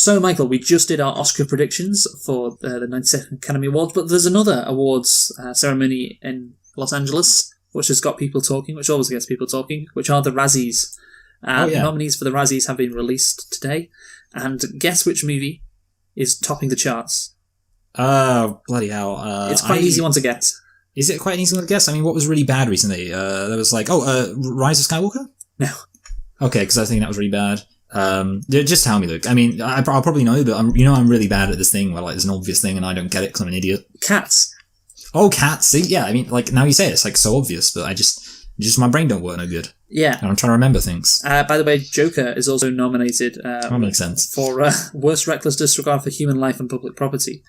So, Michael, we just did our Oscar predictions for the 92nd Academy Awards, but there's another awards ceremony in Los Angeles, which has got people talking, which always gets people talking, which are the Razzies. The nominees for the Razzies have been released today, and guess which movie is topping the charts? Oh, bloody hell. It's quite an easy one to get. Is it quite an easy one to guess? I mean, what was really bad recently? There was like, Rise of Skywalker? No. Okay, because I think that was really bad. Just tell me, Luke. I mean, I'll probably know, but I'm really bad at this thing where like there's an obvious thing and I don't get it because I'm an idiot. Cats. Oh, Cats. See, yeah. I mean, like now you say it, it's like so obvious, but I just my brain don't work no good. Yeah. And I'm trying to remember things. By the way, Joker is also nominated. That makes sense. For worst reckless disregard for human life and public property.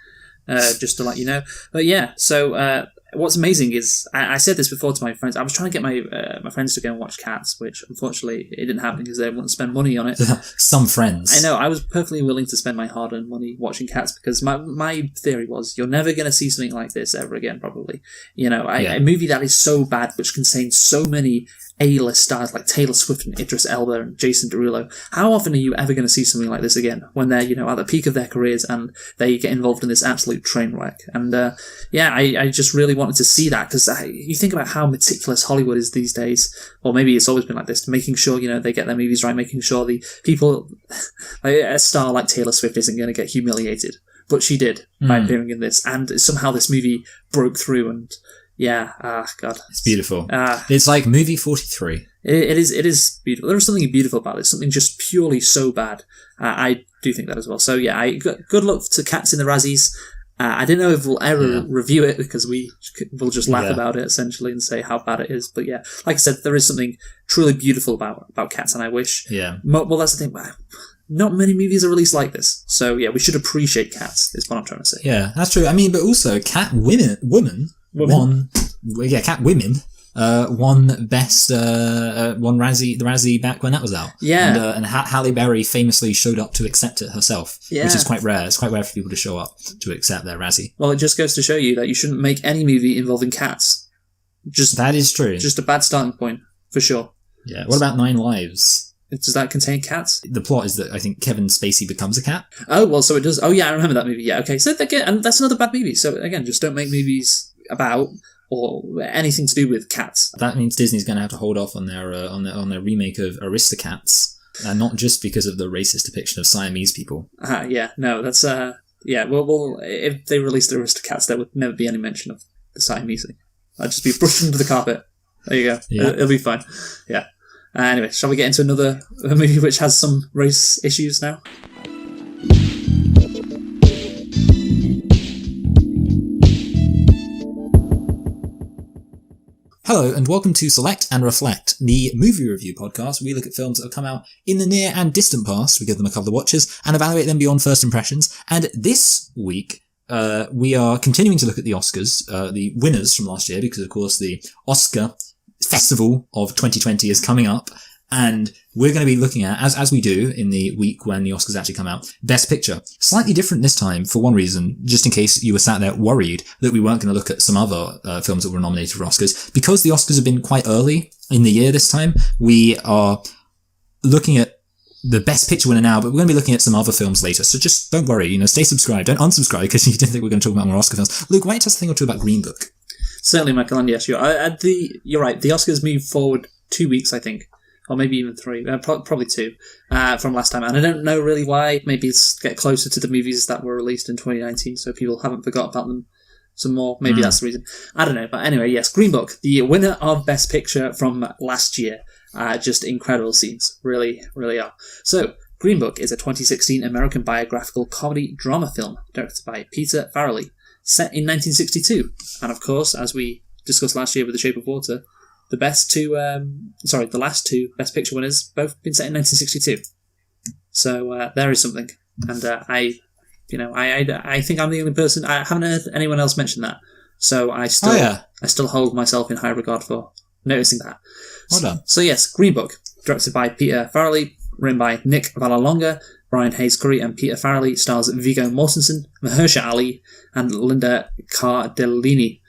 Just to let you know. But yeah, so what's amazing is, I said this before to my friends, I was trying to get my friends to go and watch Cats, which unfortunately it didn't happen because they wouldn't spend money on it. Some friends. I know, I was perfectly willing to spend my hard-earned money watching Cats because my theory was, you're never going to see something like this ever again, probably. You know, a movie that is so bad, which contains so many A-list stars like Taylor Swift and Idris Elba and Jason Derulo. How often are you ever going to see something like this again when they're, at the peak of their careers and they get involved in this absolute train wreck? And I just really wanted to see that because you think about how meticulous Hollywood is these days, or maybe it's always been like this, making sure, they get their movies right, making sure the people, like a star like Taylor Swift isn't going to get humiliated. But she did by appearing in this, and somehow this movie broke through and God. It's beautiful. It's like movie 43. It is beautiful. There is something beautiful about it. Something just purely so bad. I do think that as well. So yeah, good luck to Cats in the Razzies. I don't know if we'll ever review it because we'll just laugh about it essentially and say how bad it is. But yeah, like I said, there is something truly beautiful about Cats, and I wish. Yeah. Well, that's the thing. Not many movies are released like this. So yeah, we should appreciate Cats. Is what I'm trying to say. Yeah, that's true. I mean, but also Catwoman won best won the Razzie back when that was out. Yeah, and Halle Berry famously showed up to accept it herself, which is quite rare. It's quite rare for people to show up to accept their Razzie. Well, it just goes to show you that you shouldn't make any movie involving cats. That is true. Just a bad starting point for sure. Yeah. What about 9 Lives? Does that contain cats? The plot is that I think Kevin Spacey becomes a cat. Oh well, so it does. Oh yeah, I remember that movie. Yeah, okay. So again, and that's another bad movie. So again, just don't make movies about or anything to do with cats. That means Disney's going to have to hold off on their remake of Aristocats, not just because of the racist depiction of Siamese people. Yeah, no, that's Well, if they released Aristocats, there would never be any mention of the Siamese thing. I'd just be brushed under the carpet. There you go. Yeah. It'll be fine. Yeah. Anyway, shall we get into another movie which has some race issues now? Hello and welcome to Select and Reflect, the movie review podcast where we look at films that have come out in the near and distant past, we give them a couple of watches, and evaluate them beyond first impressions. And this week, we are continuing to look at the Oscars, the winners from last year, because of course the Oscar Festival of 2020 is coming up, and we're going to be looking at, as we do in the week when the Oscars actually come out, Best Picture. Slightly different this time for one reason, just in case you were sat there worried that we weren't going to look at some other films that were nominated for Oscars. Because the Oscars have been quite early in the year this time, we are looking at the Best Picture winner now, but we're going to be looking at some other films later. So just don't worry, stay subscribed. Don't unsubscribe because you didn't think we were going to talk about more Oscar films. Luke, why don't you tell us a thing or two about Green Book? Certainly, Michael, and yes, you're right. The Oscars moved forward 2 weeks, I think, or maybe even 3, probably 2, from last time. And I don't know really why. Maybe it's get closer to the movies that were released in 2019, so people haven't forgot about them some more. Maybe that's the reason. I don't know. But anyway, yes, Green Book, the winner of Best Picture from last year. Just incredible scenes. Really, really are. So, Green Book is a 2016 American biographical comedy drama film directed by Peter Farrelly, set in 1962. And of course, as we discussed last year with The Shape of Water, the last two Best Picture winners both been set in 1962. So there is something. And I think I'm the only person, I haven't heard anyone else mention that. So I still hold myself in high regard for noticing that. Well done. So yes, Green Book, directed by Peter Farrelly, written by Nick Vallelonga, Brian Hayes Curry and Peter Farrelly, stars Viggo Mortensen, Mahershala Ali, and Linda Cardellini.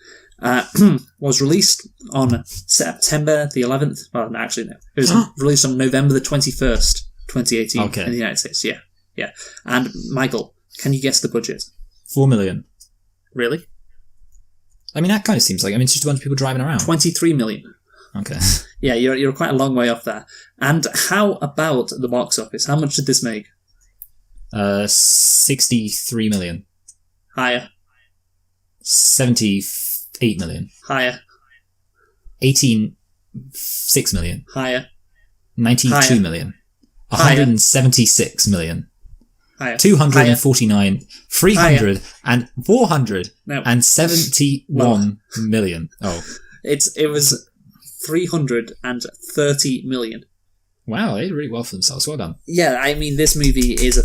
Was released on September the 11th. Well, actually, no. It was released on November the 21st, 2018 in the United States. Yeah. Yeah. And Michael, can you guess the budget? 4 million. Really? I mean, that kind of seems like, it's just a bunch of people driving around. 23 million. Okay. Yeah, you're quite a long way off there. And how about the box office? How much did this make? 63 million. Higher. 78 million. Higher. 6 million. Higher. 92 Higher. million. 176 million. Higher. 249, 300, Higher. and 400, No. and 71 million. Oh, It was 330 million. wow, they did really well for themselves. Well done. Yeah, I mean, this movie is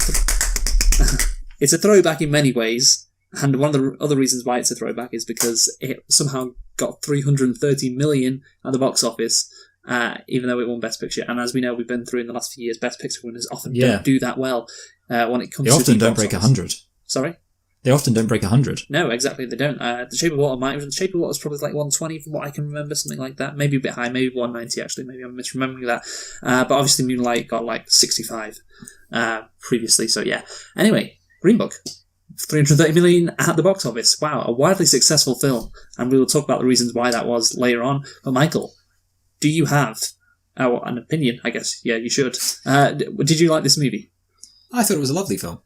it's a throwback in many ways, and one of the other reasons why it's a throwback is because it somehow got 330 million at the box office, even though it won Best Picture. And as we know, we've been through in the last few years, Best Picture winners often don't do that well when it comes They to often the don't box break office. 100. Sorry? They often don't break 100. No, exactly, they don't. The Shape of Water the Shape of Water is probably like 120 from what I can remember, something like that. Maybe a bit high, maybe 190 actually. Maybe I'm misremembering that. But obviously Moonlight got like 65 previously, so yeah. Anyway, Green Book. 330 million at the box office. Wow, a widely successful film. And we will talk about the reasons why that was later on. But Michael, do you have an opinion, I guess? Yeah, you should. Did you like this movie? I thought it was a lovely film.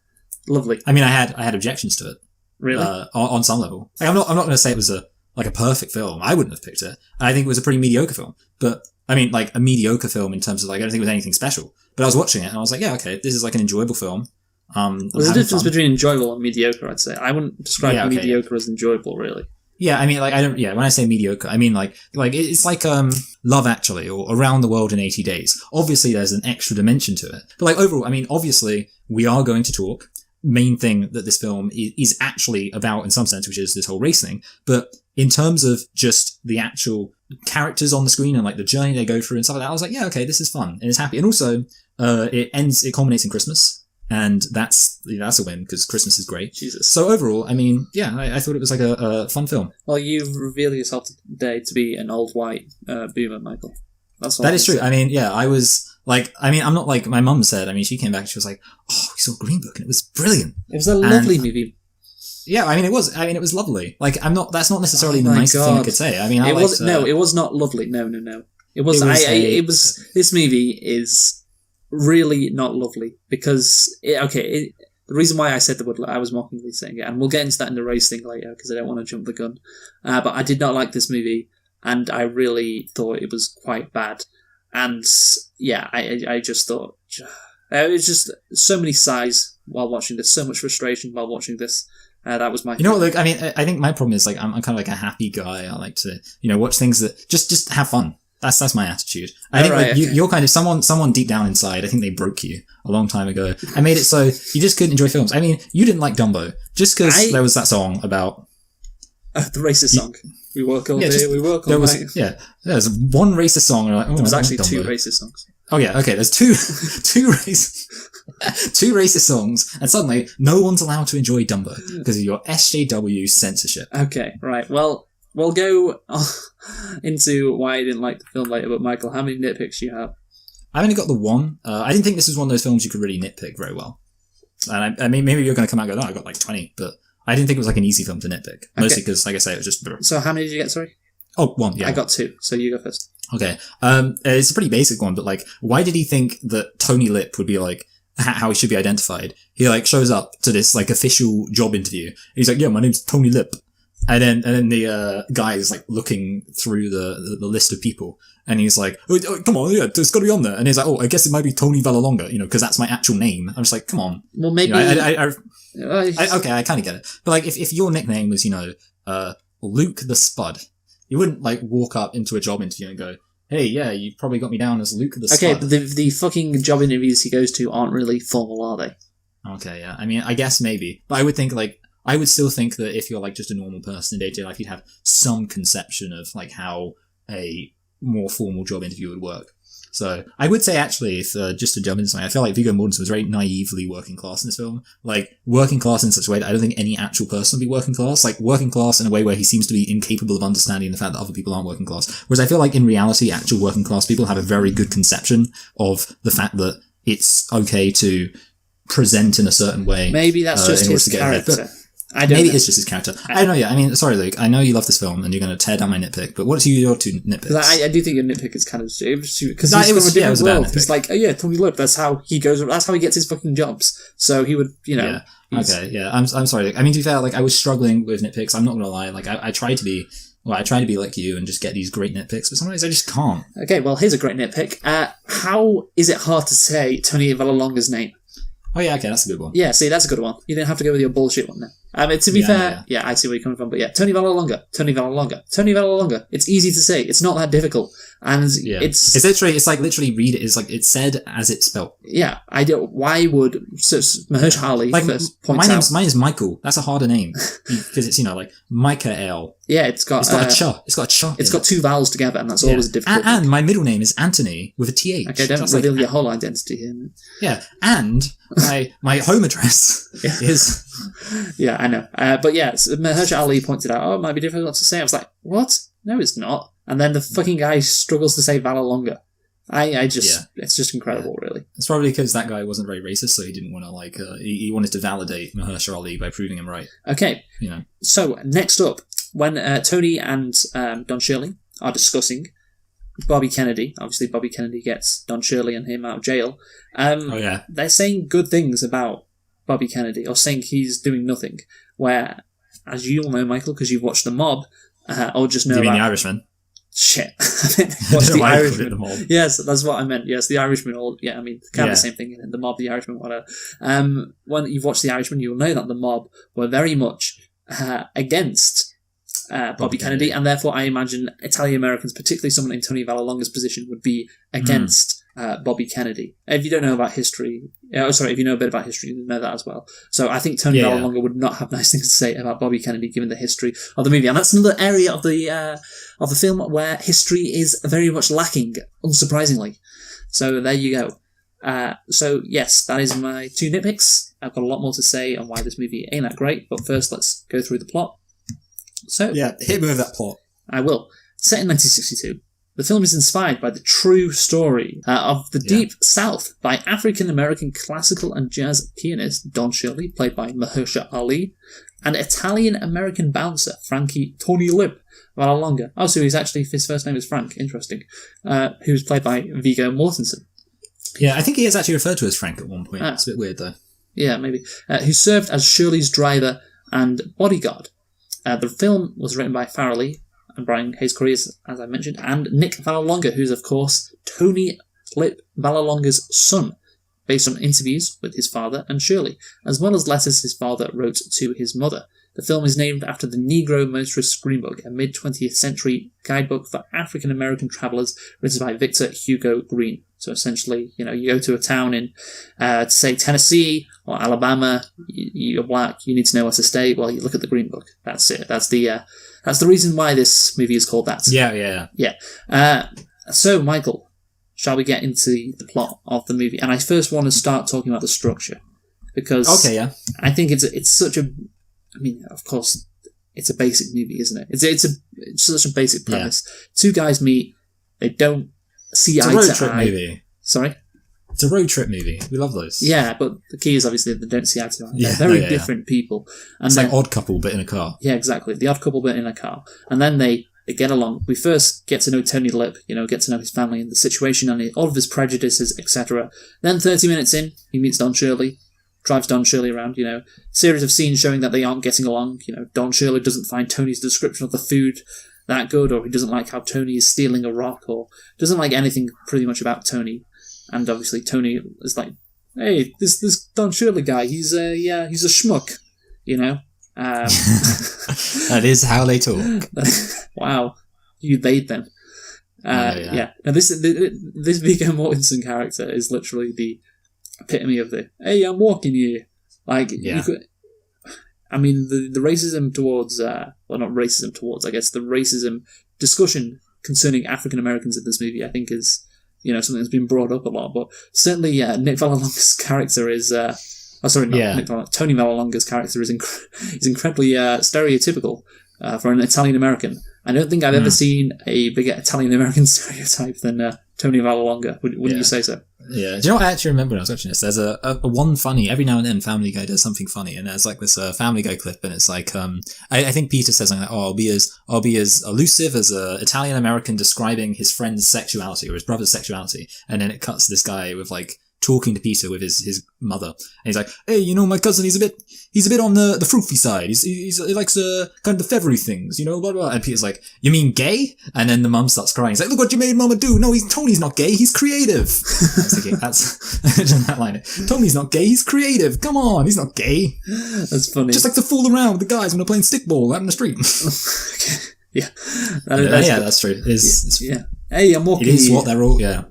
Lovely. I mean, I had objections to it. Really? On some level. Like, I'm not going to say it was a perfect film. I wouldn't have picked it. I think it was a pretty mediocre film. But, I mean, like, a mediocre film in terms of, like, I don't think it was anything special. But I was watching it and I was like, yeah, okay, this is like an enjoyable film. There's a difference between enjoyable and mediocre, I'd say. I wouldn't describe mediocre as enjoyable, really. Yeah, I mean, like, when I say mediocre, I mean, like, it's like, Love Actually, or Around the World in 80 Days. Obviously, there's an extra dimension to it. But, like, overall, I mean, obviously, we are going to talk. Main thing that this film is actually about, in some sense, which is this whole race thing. But in terms of just the actual characters on the screen and, like, the journey they go through and stuff like that, I was like, yeah, okay, this is fun. And it's happy. And also, it culminates in Christmas. And that's a win, because Christmas is great. Jesus. So overall, I mean, yeah, I thought it was like a fun film. Well, you've revealed yourself today to be an old white boomer, Michael. That is true. I mean, yeah, I was like, I'm not like my mum said. I mean, she came back and she was like, oh, we saw Green Book and it was brilliant. It was a lovely movie. Yeah, I mean, it was. I mean, it was lovely. Like, that's not necessarily the nicest thing I could say. I mean, it was not lovely. No. It was. This movie is really not lovely because the reason why I said the word, I was mockingly saying it, and we'll get into that in the race thing later because I don't want to jump the gun. But I did not like this movie, and I really thought it was quite bad. And yeah, I just thought it was just so many sighs while watching this, so much frustration while watching this. That was my. You know what? Look, I mean, I think my problem is like I'm kind of like a happy guy. I like to watch things that just have fun. That's my attitude. I think you're kind of someone deep down inside. I think they broke you a long time ago and made it so you just couldn't enjoy films. I mean, you didn't like Dumbo just because there was that song about the racist song. We work all day, we work all night. There's one racist song. And like, there was actually two racist songs. Oh yeah, okay. There's two racist songs, and suddenly no one's allowed to enjoy Dumbo because of your SJW censorship. Okay, right. Well. We'll go into why I didn't like the film later, but Michael, how many nitpicks do you have? I've only got the one. I didn't think this was one of those films you could really nitpick very well. And I mean, maybe you're going to come out and go, no, I got like 20, but I didn't think it was like an easy film to nitpick. Mostly because, like I say, it was just... So how many did you get, sorry? Oh, one, yeah. I got two, so you go first. Okay. It's a pretty basic one, but like, why did he think that Tony Lip would be like, how he should be identified? He like shows up to this like official job interview. He's like, yeah, my name's Tony Lip. And then the guy is like looking through the list of people, and he's like, oh, "Come on, yeah, it's got to be on there." And he's like, "Oh, I guess it might be Tony Vallelonga, because that's my actual name." I'm just like, "Come on." Well, maybe. Okay, I kind of get it, but like, if your nickname was Luke the Spud, you wouldn't like walk up into a job interview and go, "Hey, yeah, you probably got me down as Luke the Spud." Okay, but the fucking job interviews he goes to aren't really formal, are they? Okay, yeah. I mean, I guess maybe, but I would think like. I would still think that if you're like just a normal person in day-to-day life, you'd have some conception of like how a more formal job interview would work. So I would say actually, if just to jump into something, I feel like Viggo Mortensen was very naively working class in this film. Like working class in such a way that I don't think any actual person would be working class. Like working class in a way where he seems to be incapable of understanding the fact that other people aren't working class. Whereas I feel like in reality, actual working class people have a very good conception of the fact that it's okay to present in a certain way. Maybe that's just in order his to get ahead. character. But I don't maybe know. it's just his character. I don't know. Yeah, I mean, sorry, Luke. I know you love this film, and you're going to tear down my nitpick. But what's your two nitpicks? 'Cause I do think your nitpick is kind of because No, he's it was- from a yeah, it was different a bad world. He's nitpick. like, oh yeah, Tony Lip. That's how he goes. That's how he gets his fucking jobs. So he would, Yeah. Okay. Yeah. I'm sorry. Luke. I mean, to be fair, like I was struggling with nitpicks. I'm not going to lie. Like I try to be. Well, I try to be like you and just get these great nitpicks, but sometimes I just can't. Okay, well, here's a great nitpick. How is it hard to say Tony Vallelonga's name? Oh yeah. Okay, that's a good one. Yeah, see, that's a good one. You didn't have to go with your bullshit one now. To be Yeah, fair, yeah, I see where you're coming from, but yeah, Tony Vallelonga. It's easy to say. It's not that difficult, and Yeah. it's It's literally read it. It's like it's said as it's spelt. yeah. I don't. Why would Mahershala Ali Like first my points out? name's Michael. That's a harder name because it's like Michael. Yeah, it's got It's got a ch. It's got a ch. it's in got it. two vowels together, and that's always a difficult. And my middle name is Anthony with a th. Okay, don't That's reveal your whole identity here. Yeah, and my home address is Yeah, I know. But yeah, Mahershala Ali pointed out, oh, it might be difficult to say. I was like, what? No, it's not. And then the fucking guy struggles to say Vallelonga. It's just incredible, really. It's probably because that guy wasn't very racist, so he didn't want to he wanted to validate Mahershala Ali by proving him right. Okay, You know. so next up, when Tony and Don Shirley are discussing Bobby Kennedy, obviously Bobby Kennedy gets Don Shirley and him out of jail. Oh yeah. They're saying good things about Bobby Kennedy, or saying he's doing nothing. Where, as you'll know, Michael, because you've watched The Mob, or just know You mean about The Irishman? shit. I Watch don't know The why I called it Irishman. The Mob. Yes, that's what I meant. Yes, The Irishman. Or yeah, I mean, kind of Yeah. the same thing. In The Mob, The Irishman, whatever. When you've watched The Irishman, you'll know that The Mob were very much against Bobby Kennedy, and therefore I imagine Italian Americans, particularly someone in Tony Vallelonga's position, would be against Bobby Kennedy. If you don't know about history, if you know a bit about history, you know that as well. So I think Tony Vallelonga would not have nice things to say about Bobby Kennedy, given the history of the movie, and that's another area of the film where history is very much lacking, unsurprisingly. So there you go. So yes, that is my two nitpicks. I've got a lot more to say on why this movie ain't that great, but first let's go through the plot. So Yeah, hit me with that plot. I will. Set in 1962, the film is inspired by the true story of the Deep South by African-American classical and jazz pianist Don Shirley, played by Mahershala Ali, and Italian-American bouncer Tony Lip Vallelonga. Oh, so his first name is Frank. Interesting. Who's played by Viggo Mortensen. Yeah, I think he is actually referred to as Frank at one point. Ah. It's a bit weird though. Yeah, maybe. Who served as Shirley's driver and bodyguard. The film was written by Farrelly and Brian Hayes Corey, as I mentioned, and Nick Vallelonga, who's, of course, Tony Lip Vallelonga's son, based on interviews with his father and Shirley, as well as letters his father wrote to his mother. The film is named after the Negro Motorist Greenbook, a mid-20th century guidebook for African-American travellers written by Victor Hugo Green. So essentially, you go to a town in, say, Tennessee or Alabama, you're black, you need to know where to stay, well, you look at the Green Book. That's it. That's the reason why this movie is called that. Yeah. So, Michael, shall we get into the plot of the movie? And I first want to start talking about the structure, because I think it's such a... I mean, of course, it's a basic movie, isn't it? It's such a basic premise. Yeah. Two guys meet, they don't see eye to eye. It's a road trip movie. Sorry? It's a road trip movie. We love those. Yeah, but the key is obviously they don't see eye to eye. They're very different people. And it's like Odd Couple, but in a car. Yeah, exactly. The Odd Couple, but in a car. And then they get along. We first get to know Tony Lip, get to know his family and the situation and all of his prejudices, etc. Then 30 minutes in, he meets Don Shirley, drives Don Shirley around, series of scenes showing that they aren't getting along. Don Shirley doesn't find Tony's description of the food that good, or he doesn't like how Tony is stealing a rock, or doesn't like anything pretty much about Tony. And obviously Tony is like, hey, this Don Shirley guy, he's a schmuck, That is how they talk. Wow, you laid them. Yeah. Now this Viggo Mortensen character is literally the epitome of the hey, I'm walking here. Like, the racism towards, well, not racism towards, I guess the racism discussion concerning African Americans in this movie, I think is, something that's been brought up a lot. But certainly, Nick Vallelonga's character is, Tony Vallelonga's character is incredibly stereotypical for an Italian American. I don't think I've ever seen a bigger Italian-American stereotype than Tony Vallelonga. Wouldn't you say so? Yeah. Do you know what I actually remember when I was watching this? There's a one funny, every now and then Family Guy does something funny, and there's like this Family Guy clip, and it's like, I think Peter says something like, I'll be as elusive as a Italian-American describing his friend's sexuality or his brother's sexuality, and then it cuts to this guy with like, talking to Peter with his mother, and he's like, "Hey, you know, my cousin, he's a bit on the fruity side. He likes kind of the feathery things, you know, blah blah." And Peter's like, "You mean gay?" And then the mum starts crying. He's like, "Look what you made Mama do. No, Tony's not gay. He's creative." That's that line. Tony's not gay. He's creative. Come on, he's not gay. That's funny. Just like to fool around with the guys when they're playing stickball out in the street. Yeah, that's true. Yeah. Hey, I'm walking. It is what they're all. Yeah.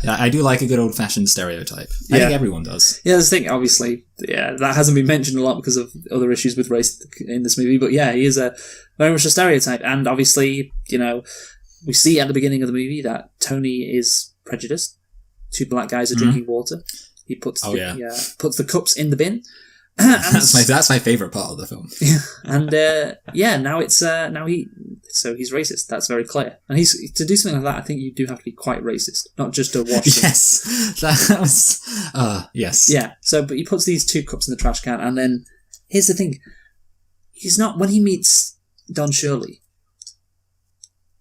I do like a good old-fashioned stereotype. I think everyone does. Yeah, this thing, obviously, that hasn't been mentioned a lot because of other issues with race in this movie. But yeah, he is very much a stereotype, and obviously, you know, we see at the beginning of the movie that Tony is prejudiced. Two black guys are drinking water. He puts puts the cups in the bin. That's my favorite part of the film. Yeah, and he's racist. That's very clear. And to do something like that, I think you do have to be quite racist, not just to wash them. Yes, that was yes. Yeah. So, but he puts these 2 cups in the trash can, and then here's the thing: he's not when he meets Don Shirley.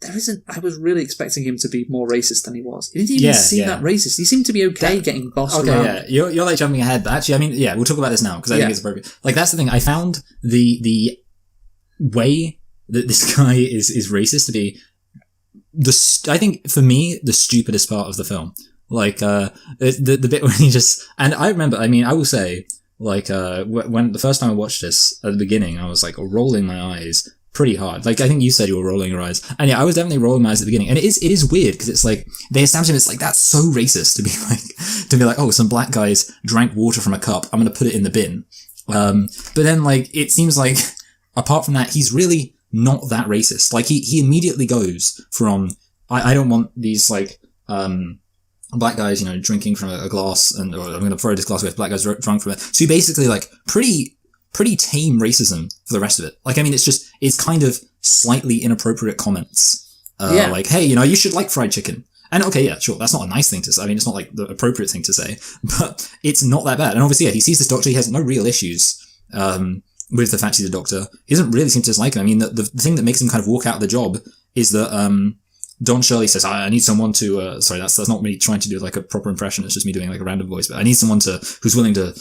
There isn't. I was really expecting him to be more racist than he was. He didn't even seem that racist. He seemed to be getting bossed around. Yeah, you're like jumping ahead, but actually, I mean, we'll talk about this now because I think it's appropriate. Like that's the thing. I found the way that this guy is racist to be I think for me the stupidest part of the film. Like the bit when he just, and I remember. I mean, I will say, like when the first time I watched this at the beginning, I was like rolling my eyes pretty hard. Like I think you said you were rolling your eyes, and I was definitely rolling my eyes at the beginning. And it is weird because it's like they establish it's like that's so racist to be like, oh, some black guys drank water from a cup, I'm gonna put it in the bin. But then like it seems like apart from that, he's really not that racist. Like he immediately goes from I don't want these like black guys, you know, drinking from a glass, or I'm gonna throw this glass away. Black guys drunk from it. So he basically like pretty tame racism for the rest of it. Like, I mean, it's kind of slightly inappropriate comments. Like, hey, you know, you should like fried chicken. And okay, yeah, sure, that's not a nice thing to say. I mean, it's not like the appropriate thing to say, but it's not that bad. And obviously, he sees this doctor, he has no real issues, with the fact he's a doctor. He doesn't really seem to dislike him. I mean, the thing that makes him kind of walk out of the job is that, Don Shirley says, I need someone to, sorry, that's not me trying to do like a proper impression, it's just me doing like a random voice, but I need someone who's willing to,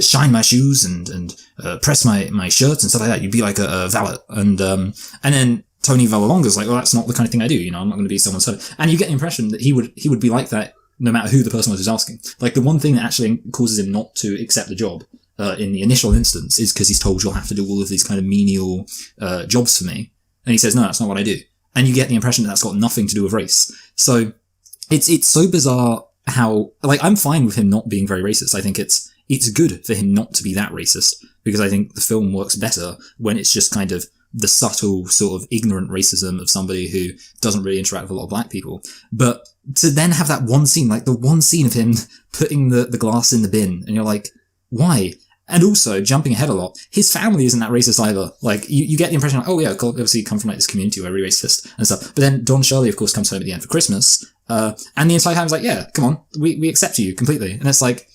shine my shoes and press my shirts and stuff like that. You'd be like a valet. And then Tony Vallelonga's like, well, that's not the kind of thing I do, you know, I'm not going to be someone's servant. And you get the impression that he would be like that no matter who the person was who's asking. Like the one thing that actually causes him not to accept the job, in the initial instance is because he's told you'll have to do all of these kind of menial, jobs for me. And he says, no, that's not what I do. And you get the impression that that's got nothing to do with race. So it's so bizarre how, like, I'm fine with him not being very racist. I think it's good for him not to be that racist because I think the film works better when it's just kind of the subtle sort of ignorant racism of somebody who doesn't really interact with a lot of black people. But to then have that one scene, like the one scene of him putting the glass in the bin and you're like, why? And also, jumping ahead a lot, his family isn't that racist either. Like, you get the impression, like, oh yeah, obviously you come from like this community where we're racist and stuff. But then Don Shirley, of course, comes home at the end for Christmas, and the entire time's like, yeah, come on, we accept you completely. And it's like,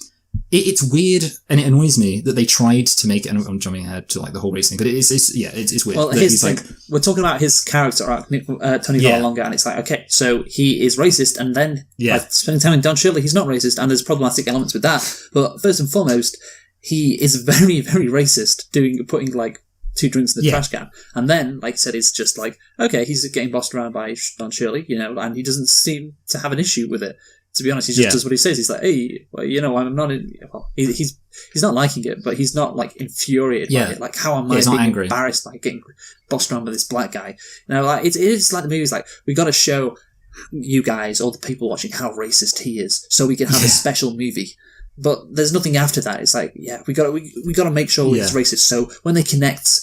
it's weird, and it annoys me that they tried to make it, and I'm jumping ahead to like the whole race thing, but it's weird. Well, he's like, we're talking about his character arc, Tony Vallelonga, and it's like, okay, so he is racist, and then by spending time with Don Shirley, he's not racist, and there's problematic elements with that. But first and foremost, he is very, very racist, putting like 2 drinks in the trash can. And then, like I said, it's just like, okay, he's getting bossed around by Don Shirley, you know, and he doesn't seem to have an issue with it. To be honest, he just does what he says. He's like, hey, well, you know, I'm not in... Well, he's not liking it, but he's not, like, infuriated by it. Like, how am I being embarrassed by getting bossed around by this black guy? You know, like, it is like the movie's like, we got to show you guys, all the people watching, how racist he is, so we can have a special movie. But there's nothing after that. It's like, yeah, we got to make sure he's racist. So when they connect,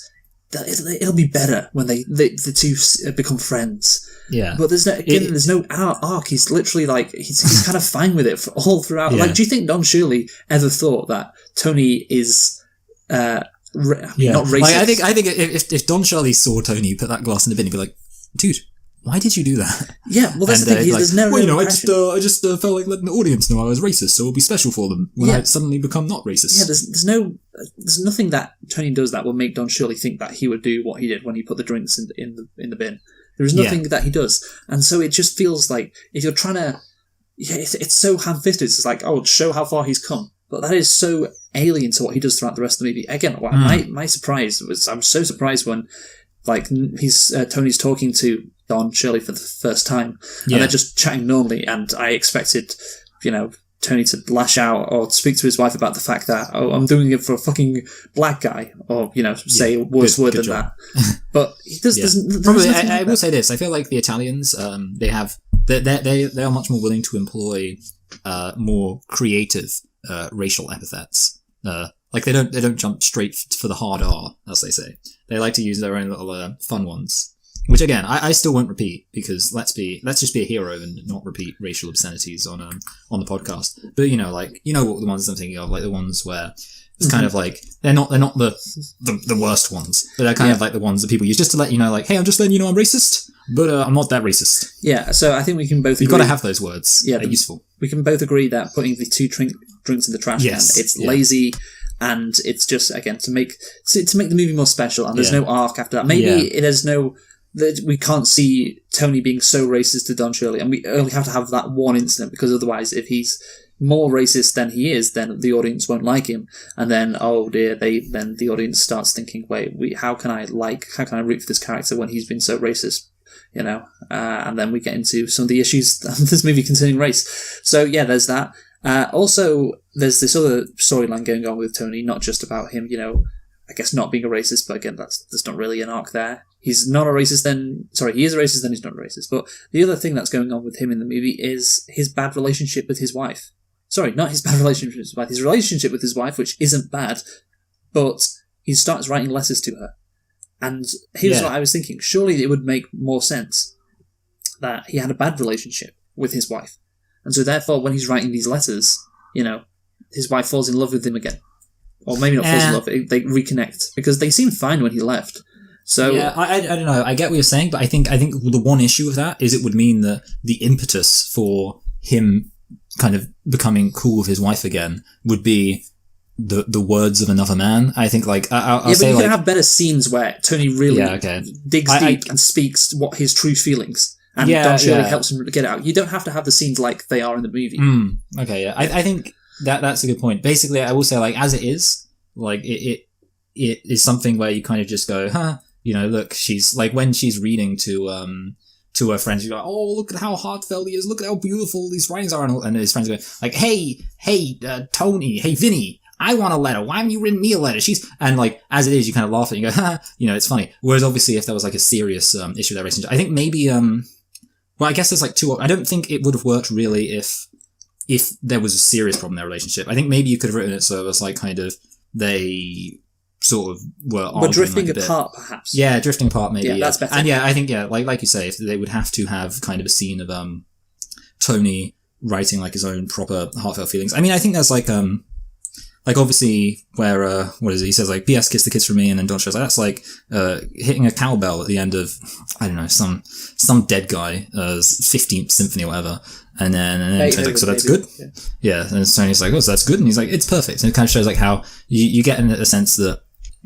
it'll be better when the two become friends. Yeah. But there's no arc. He's literally like he's kind of fine with it all throughout. Yeah. Like, do you think Don Shirley ever thought that Tony is not racist? Like, I think if Don Shirley saw Tony put that glass in the bin, he'd be like, dude, why did you do that? Yeah, well, that's the thing. There's no. Well, real I impression. just felt like letting the audience know I was racist, so it'll be special for them when I suddenly become not racist. Yeah, there's nothing that Tony does that will make Don Shirley think that he would do what he did when he put the drinks in the bin. There is nothing that he does, and so it just feels like if you're trying to, it's so ham-fisted. It's like, oh, show how far he's come, but that is so alien to what he does throughout the rest of the movie. Again, my surprise was I was so surprised when like Tony's talking to Don Shirley for the first time, and they're just chatting normally, and I expected, Tony to lash out or speak to his wife about the fact that, oh, I'm doing it for a fucking black guy, or, say a worse word than that. But he does, probably, I will say this, I feel like the Italians, they are much more willing to employ, more creative, racial epithets. Like they don't jump straight for the hard R, as they say. They like to use their own little, fun ones. Which again, I still won't repeat because let's just be a hero and not repeat racial obscenities on the podcast. But what the ones I'm thinking of, like the ones where it's kind of like they're not the worst ones, but they're kind of like the ones that people use just to let you know, like, hey, I'm just letting you know I'm racist, but I'm not that racist. Yeah, so I think we can both. You've got to have those words. Yeah, they're useful. We can both agree that putting the two drinks in the trash can, it's lazy. And it's just again to make the movie more special, and there's no arc after that. Maybe there's no. We can't see Tony being so racist to Don Shirley, and we only have to have that one incident, because otherwise, if he's more racist than he is, then the audience won't like him, and then oh dear, then the audience starts thinking, wait, how can I root for this character when he's been so racist, and then we get into some of the issues of this movie concerning race. So yeah, there's that. Also, there's this other storyline going on with Tony, not just about him, I guess not being a racist, but again, there's not really an arc there. He's not a racist he is a racist, then he's not a racist. But the other thing that's going on with him in the movie is his bad relationship with his wife. Sorry, not his bad relationship with his wife, his relationship with his wife, which isn't bad, but he starts writing letters to her. And here's what I was thinking. Surely it would make more sense that he had a bad relationship with his wife. And so therefore, when he's writing these letters, his wife falls in love with him again. Or maybe not falls in love, they reconnect. Because they seemed fine when he left. So yeah, I don't know. I get what you're saying, but I think the one issue with that is it would mean that the impetus for him kind of becoming cool with his wife again would be the words of another man. I think I'll say but you can have better scenes where Tony really digs deep and speaks what his true feelings, and Don Shirley helps him get it out. You don't have to have the scenes like they are in the movie. I think that's a good point. Basically, I will say as it is, it is something where you kind of just go, huh. Look, she's when she's reading to her friends, she's like, oh, look at how heartfelt he is, look at how beautiful these writings are, and his friends go hey, Tony, hey, Vinny, I want a letter, why haven't you written me a letter? And as it is, you kind of laugh at it and you go, ha, it's funny. Whereas obviously if there was a serious issue with their relationship, I think maybe, I guess there's two, I don't think it would have worked really if there was a serious problem in their relationship. I think maybe you could have written it so it was they sort of were drifting apart, perhaps. Yeah, drifting apart, maybe. Yeah, that's better. And I think, like you say, if they would have to have kind of a scene of Tony writing his own proper heartfelt feelings. I mean, I think there's obviously where what is it? He says "P.S. Kiss the kids for me," and then Don Shirley's that's hitting a cowbell at the end of I don't know some dead guy 15th symphony or whatever. And then Tony's so that's good. Yeah, and Tony's oh, so that's good, and he's it's perfect. And it kind of shows how you get in a sense that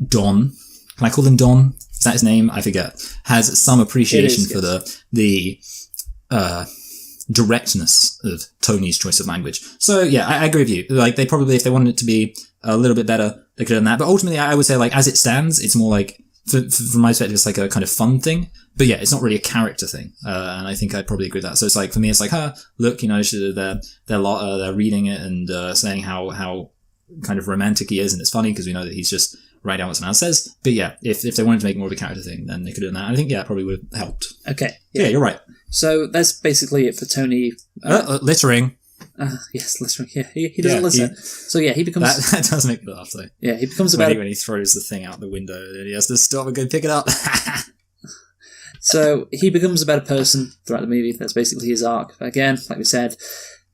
Don, can I call him Don? Is that his name? I forget. Has some appreciation for the directness of Tony's choice of language. So yeah, I agree with you. They probably, if they wanted it to be a little bit better, they could have done that. But ultimately, I would say as it stands, it's more from my perspective, it's a kind of fun thing. But yeah, it's not really a character thing. And I think I'd probably agree with that. So it's for me, it's look, they're reading it and saying how kind of romantic he is, and it's funny because we know that he's just writing out what someone else says. But yeah, if they wanted to make more of a character thing, then they could have done that. And I think, it probably would have helped. Okay. Yeah, you're right. So that's basically it for Tony. Littering. Yes, littering. Yeah, he doesn't listen. So yeah, he becomes... That does make me laugh, though. Yeah, he becomes about... When he throws the thing out the window and he has to stop and go pick it up. So he becomes a better person throughout the movie. That's basically his arc. Again, like we said,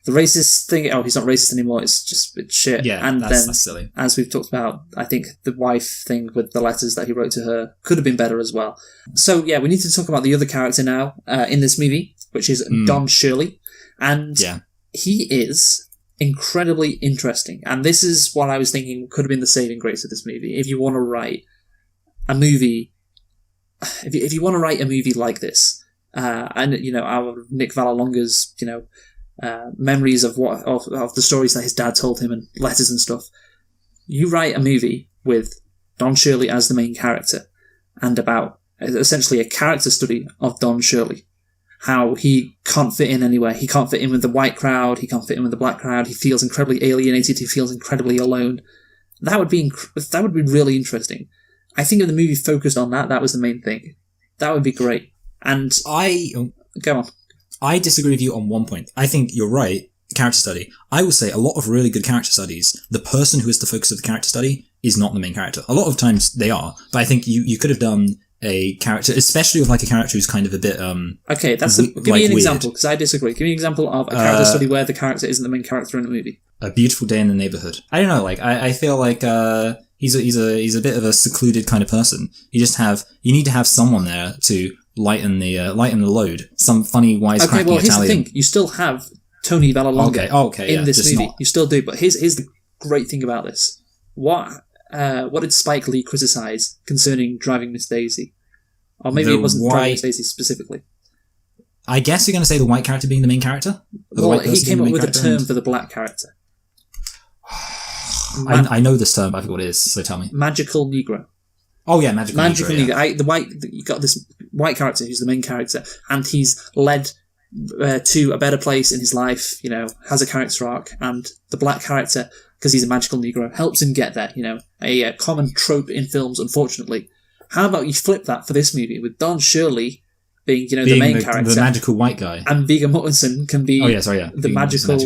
the racist thing, he's not racist anymore, it's shit. Yeah, and that's silly. As we've talked about, I think the wife thing with the letters that he wrote to her could have been better as well. So yeah, we need to talk about the other character now in this movie, which is Don Shirley. And he is incredibly interesting. And this is what I was thinking could have been the saving grace of this movie. If you want to write a movie, if you want to write a movie like this, and our Nick Vallelonga's, memories of the stories that his dad told him and letters and stuff. You write a movie with Don Shirley as the main character and about essentially a character study of Don Shirley. How he can't fit in anywhere. He can't fit in with the white crowd. He can't fit in with the black crowd. He feels incredibly alienated. He feels incredibly alone. That would be really interesting. I think if the movie focused on that was the main thing. That would be great. And go on. I disagree with you on one point. I think you're right, character study. I will say a lot of really good character studies, the person who is the focus of the character study is not the main character. A lot of times they are, but I think you could have done a character, especially with like a character who's kind of a bit okay, give me an example, because I disagree. Give me an example of a character study where the character isn't the main character in the movie. A Beautiful Day in the Neighborhood. I don't know, like I feel like he's a bit of a secluded kind of person. You need to have someone there to lighten the load. Some funny wisecracking Italian. Okay, well here's the thing. You still have Tony Vallelonga in this movie. Not. You still do, but here's the great thing about this. What did Spike Lee criticize concerning Driving Miss Daisy? Or maybe it wasn't Driving Miss Daisy specifically. I guess you're going to say the white character being the main character? Well, he came up with a term for the black character. I know this term, but I forget what it is, so tell me. Magical Negro. Oh yeah, Magical Negro. Yeah. You got this white character who's the main character, and he's led to a better place in his life, has a character arc, and the black character, because he's a magical Negro, helps him get there, a common trope in films, unfortunately. How about you flip that for this movie, with Don Shirley being the main character. The magical white guy. And Viggo Mortensen can be the magical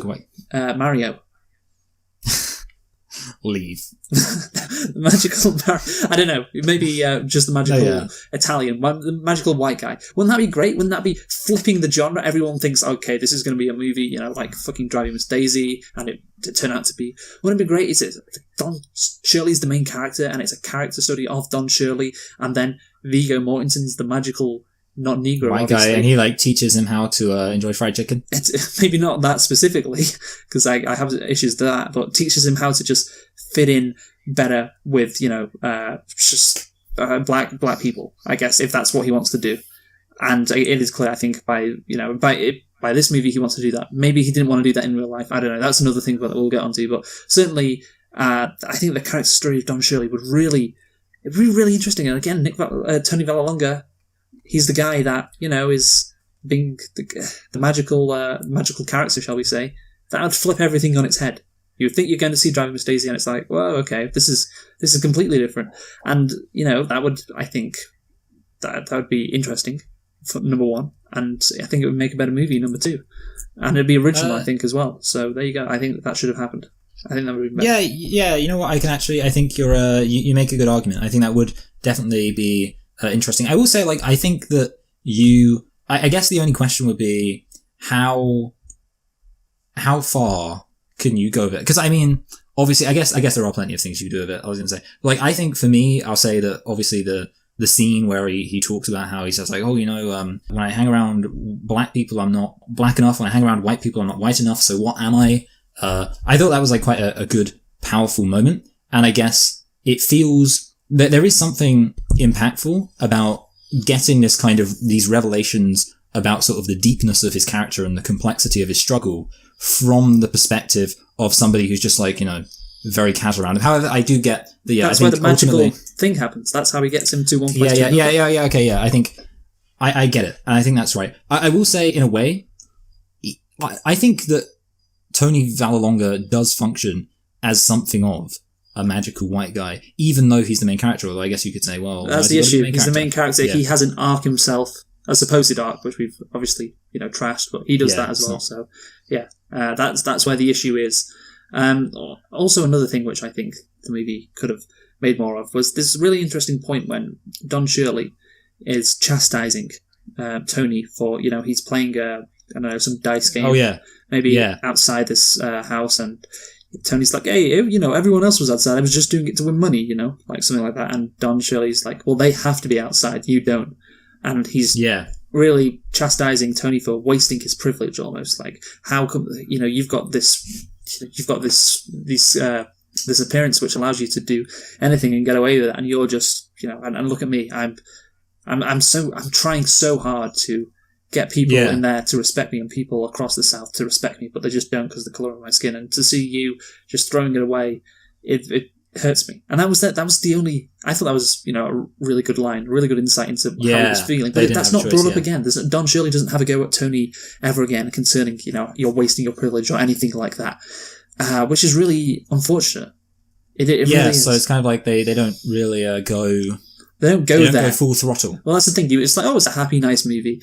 Mario. Leave. Magical I don't know, maybe just the magical Italian, the magical white guy. Wouldn't that be great? Wouldn't that be flipping the genre? Everyone thinks, okay, this is going to be a movie, like fucking Driving Miss Daisy, and it turned out to be. Wouldn't it be great? Is it Don Shirley's the main character, and it's a character study of Don Shirley, and then Viggo Mortensen's the magical, not Negro, white obviously. guy, and he teaches him how to enjoy fried chicken. It's maybe not that specifically, because I have issues with that, but teaches him how to just fit in better with black people, I guess, if that's what he wants to do. And it is clear, I think, by this movie he wants to do that. Maybe he didn't want to do that in real life. I don't know. That's another thing that we'll get onto. But certainly, I think the character story of Don Shirley it'd be really interesting. And again, Tony Vallelonga, he's the guy that is being the magical character, shall we say? That would flip everything on its head. You would think you're going to see Driving Miss Daisy, and it's like, well, okay, this is completely different, and that would, I think, that would be interesting for number one, and I think it would make a better movie number two, and it'd be original, I think, as well. So there you go. I think that should have happened. I think that would be better. Yeah. You know what? I think you're you make a good argument. I think that would definitely be interesting. I will say, I think that I guess the only question would be how far can you go with it? Because obviously, I guess there are plenty of things you can do with it. I was going to say, I think for me, I'll say that obviously the scene where he talks about how he says when I hang around black people, I'm not black enough. When I hang around white people, I'm not white enough. So what am I? I thought that was quite a good, powerful moment. And I guess it feels that there is something impactful about getting these revelations about sort of the deepness of his character and the complexity of his struggle from the perspective of somebody who's just very casual around him. However, I do get that's where the magical thing happens. That's how he gets him to one place. Yeah. Okay, yeah. I think I get it, and I think that's right. I will say, in a way, I think that Tony Vallelonga does function as something of a magical white guy, even though he's the main character. Although I guess you could say, well, that's the issue. He's the main character. Yeah. He has an arc himself, a supposed arc, which we've obviously trashed, but he does that as well. Not. So yeah, that's where the issue is. Also, another thing which I think the movie could have made more of was this really interesting point when Don Shirley is chastising Tony for he's playing I don't know, some dice game. Oh yeah. Maybe Yeah. outside this house, and Tony's like, hey, everyone else was outside. I was just doing it to win money, like something like that. And Don Shirley's like, well, they have to be outside. You don't. And he's really chastising Tony for wasting his privilege almost. Like, how come, you've got this appearance which allows you to do anything and get away with it. And you're just, and look at me. I'm trying so hard to get people in there to respect me and people across the South to respect me, but they just don't because of the colour of my skin. And to see you just throwing it away, it hurts me. And that was the only, I thought that was, a really good line, really good insight into how it was feeling. But that's not brought up again. Don Shirley doesn't have a go at Tony ever again concerning, you're wasting your privilege or anything like that, which is really unfortunate. It really is. So it's kind of like they don't really go... They don't go there. Go full throttle. Well, that's the thing. It's like, it's a happy, nice movie.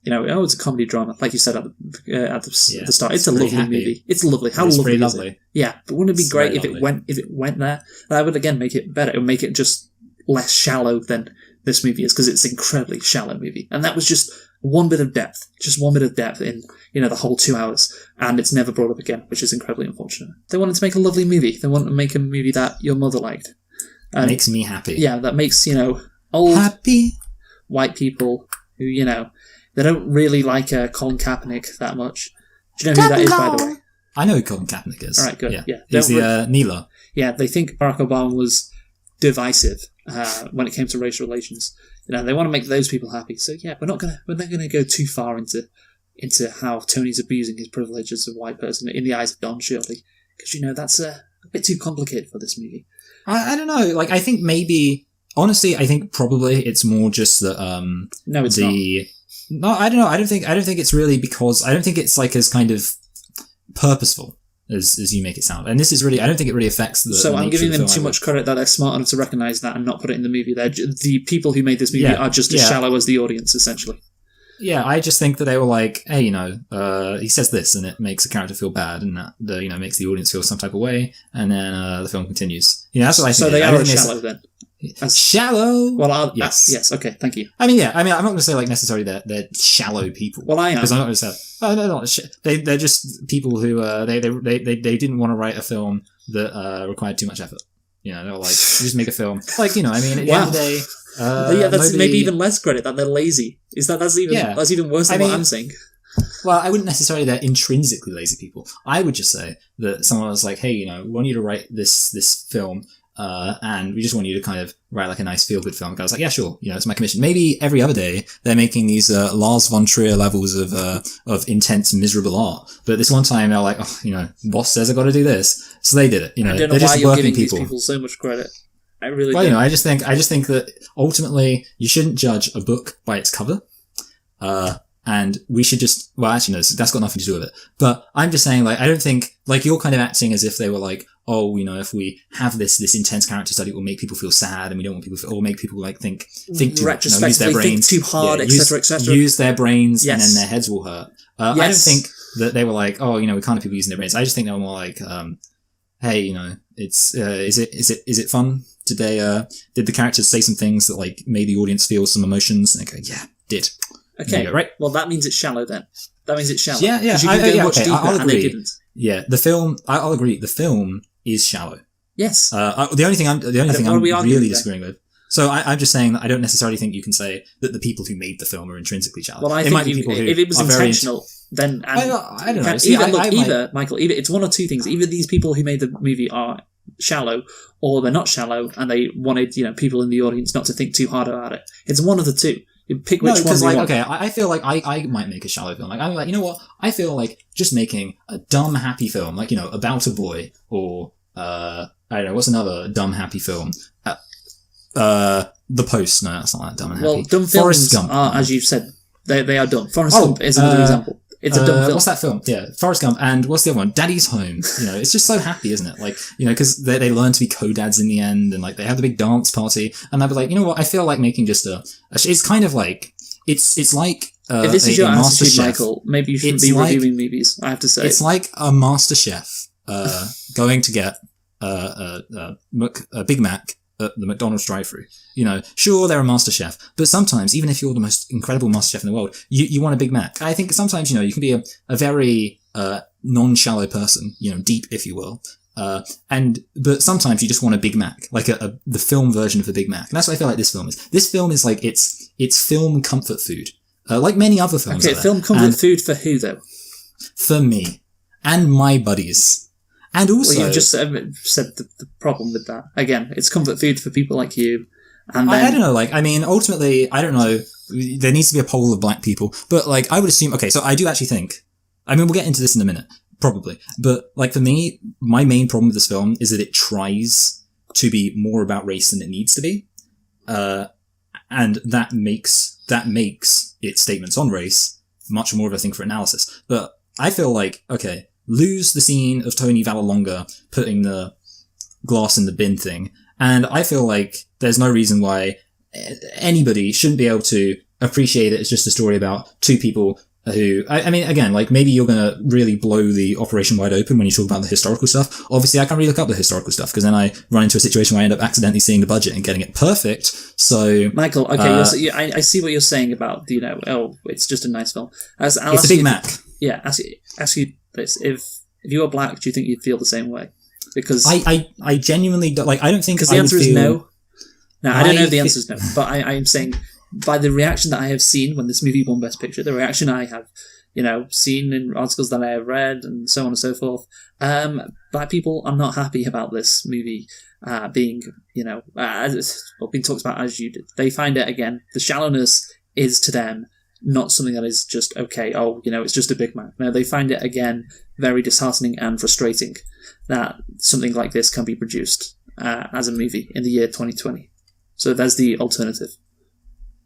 It's a comedy drama, like you said at the start. It's a lovely movie. It's lovely. How lovely is it? Yeah, but wouldn't it be great if it went there? That would again make it better. It would make it just less shallow than this movie is, because it's an incredibly shallow movie. And that was just one bit of depth in the whole 2 hours, and it's never brought up again, which is incredibly unfortunate. They wanted to make a lovely movie. They wanted to make a movie that your mother liked. Makes me happy. Yeah, that makes old happy white people who they don't really like Colin Kaepernick that much. Do you know who that is, by the way? I know who Colin Kaepernick is. All right, good. Yeah. He's the kneeler. Yeah, they think Barack Obama was divisive when it came to racial relations. They want to make those people happy. So yeah, we're not gonna go too far into how Tony's abusing his privilege as a white person in the eyes of Don Shirley, because that's a bit too complicated for this movie. I don't know. Like, I think maybe, honestly, I think probably it's more just that. No, it's not. No, I don't know. I don't think it's really because I don't think it's like as kind of purposeful as you make it sound. And this is really, I don't think it really affects the. So the I'm giving them too either. much credit that they're smart enough to recognise that and not put it in the movie. The people who made this movie are just as shallow as the audience, essentially. Yeah, I just think that they were like, hey, he says this and it makes a character feel bad, and that makes the audience feel some type of way, and then the film continues. That's what I think. So they are shallow then. Shallow. Well, yes. yes. Okay, thank you. I'm not going to say like necessarily they're shallow people. Well, I am, because I'm not going to say. Oh, no, they're just people who they didn't want to write a film that required too much effort. They were like, just make a film. Like, at the end of the day. That's maybe even less credit that they're lazy. That's even worse than what I'm saying. Well, I wouldn't necessarily they're intrinsically lazy people. I would just say that someone was like, hey, we want you to write this film, and we just want you to kind of write like a nice feel-good film. I was like, yeah, sure, it's my commission. Maybe every other day they're making these Lars von Trier levels of intense, miserable art. But this one time they're like, boss says I got to do this, so they did it. I don't know why you're giving these people so much credit. I really. Well, I just think that ultimately you shouldn't judge a book by its cover, and we should just. Well, actually, no, that's got nothing to do with it. But I'm just saying, like, I don't think like you're kind of acting as if they were like, oh, if we have this intense character study, it will make people feel sad, and we don't want people to, or make people like think too much, use their brains, think too hard, etc. Use their brains, and then their heads will hurt. I don't think that they were like, oh, we can't have people using their brains. I just think they were more like, hey, it's is it fun? Did the characters say some things that like made the audience feel some emotions? And they go, yeah, did. Okay, right. Well, that means it's shallow then. That means it's shallow. Yeah. I'll agree. They didn't. Yeah, the film. I'll agree. The film is shallow. Yes. The only thing I'm really disagreeing with. So I'm just saying that I don't necessarily think you can say that the people who made the film are intrinsically shallow. Well, I think if it was intentional, then I don't know. Michael, it's one or two things. Either these people who made the movie are shallow, or they're not shallow, and they wanted people in the audience not to think too hard about it. It's one of the two. You pick which one you want. Okay, I feel like I might make a shallow film. Like I'm like, you know what? I feel like just making a dumb happy film, like about a boy, or I don't know, what's another dumb happy film? The Post. No, that's not that dumb and happy. Well, dumb films are, as you've said, they are dumb. Forrest Gump is another example. It's a dumb film. What's that film? Yeah, Forrest Gump. And what's the other one? Daddy's Home. It's just so happy, isn't it? Like, because they learn to be co-dads in the end, and like they have the big dance party. And I'd be like, you know what? I feel like making just it's kind of like it's like if this is your attitude, chef. Michael, maybe you shouldn't be reviewing movies. I have to say, it's like a Master Chef going to get a Big Mac at the McDonald's drive-thru. Sure, they're a master chef, but sometimes, even if you're the most incredible master chef in the world, you want a Big Mac. I think sometimes, you can be a very non-shallow person, deep, if you will. But sometimes you just want a Big Mac, like the film version of the Big Mac. And that's what I feel like this film is. This film is like, it's film comfort food. Like many other films. Okay, film comfort food for who, though? For me. And my buddies. And also... Well, you just said the problem with that. Again, it's comfort food for people like you. And then... I don't know, ultimately, I don't know, there needs to be a poll of black people, but, I would assume... Okay, so I do actually think... we'll get into this in a minute, probably. But, for me, my main problem with this film is that it tries to be more about race than it needs to be. And that makes its statements on race much more of a thing for analysis. But I feel okay, lose the scene of Tony Vallelonga putting the glass in the bin thing, and I feel like there's no reason why anybody shouldn't be able to appreciate it as just a story about two people who, again, maybe you're going to really blow the operation wide open when you talk about the historical stuff. Obviously, I can't really look up the historical stuff because then I run into a situation where I end up accidentally seeing the budget and getting it perfect. So, Michael, okay, I see what you're saying about, it's just a nice film. It's a Big Mac. Yeah, ask you this. If you were black, do you think you'd feel the same way? Because I genuinely don't, I don't think... Because the answer is no. No, I don't know if the answer is no, but I'm saying... By the reaction that I have seen when this movie won Best Picture, the reaction I have, seen in articles that I have read and so on and so forth, black people are not happy about this movie being, being talked about as you did. They find it, again, the shallowness is to them not something that is just, okay, it's just a Big Mac. No, they find it, again, very disheartening and frustrating that something like this can be produced as a movie in the year 2020. So there's the alternative.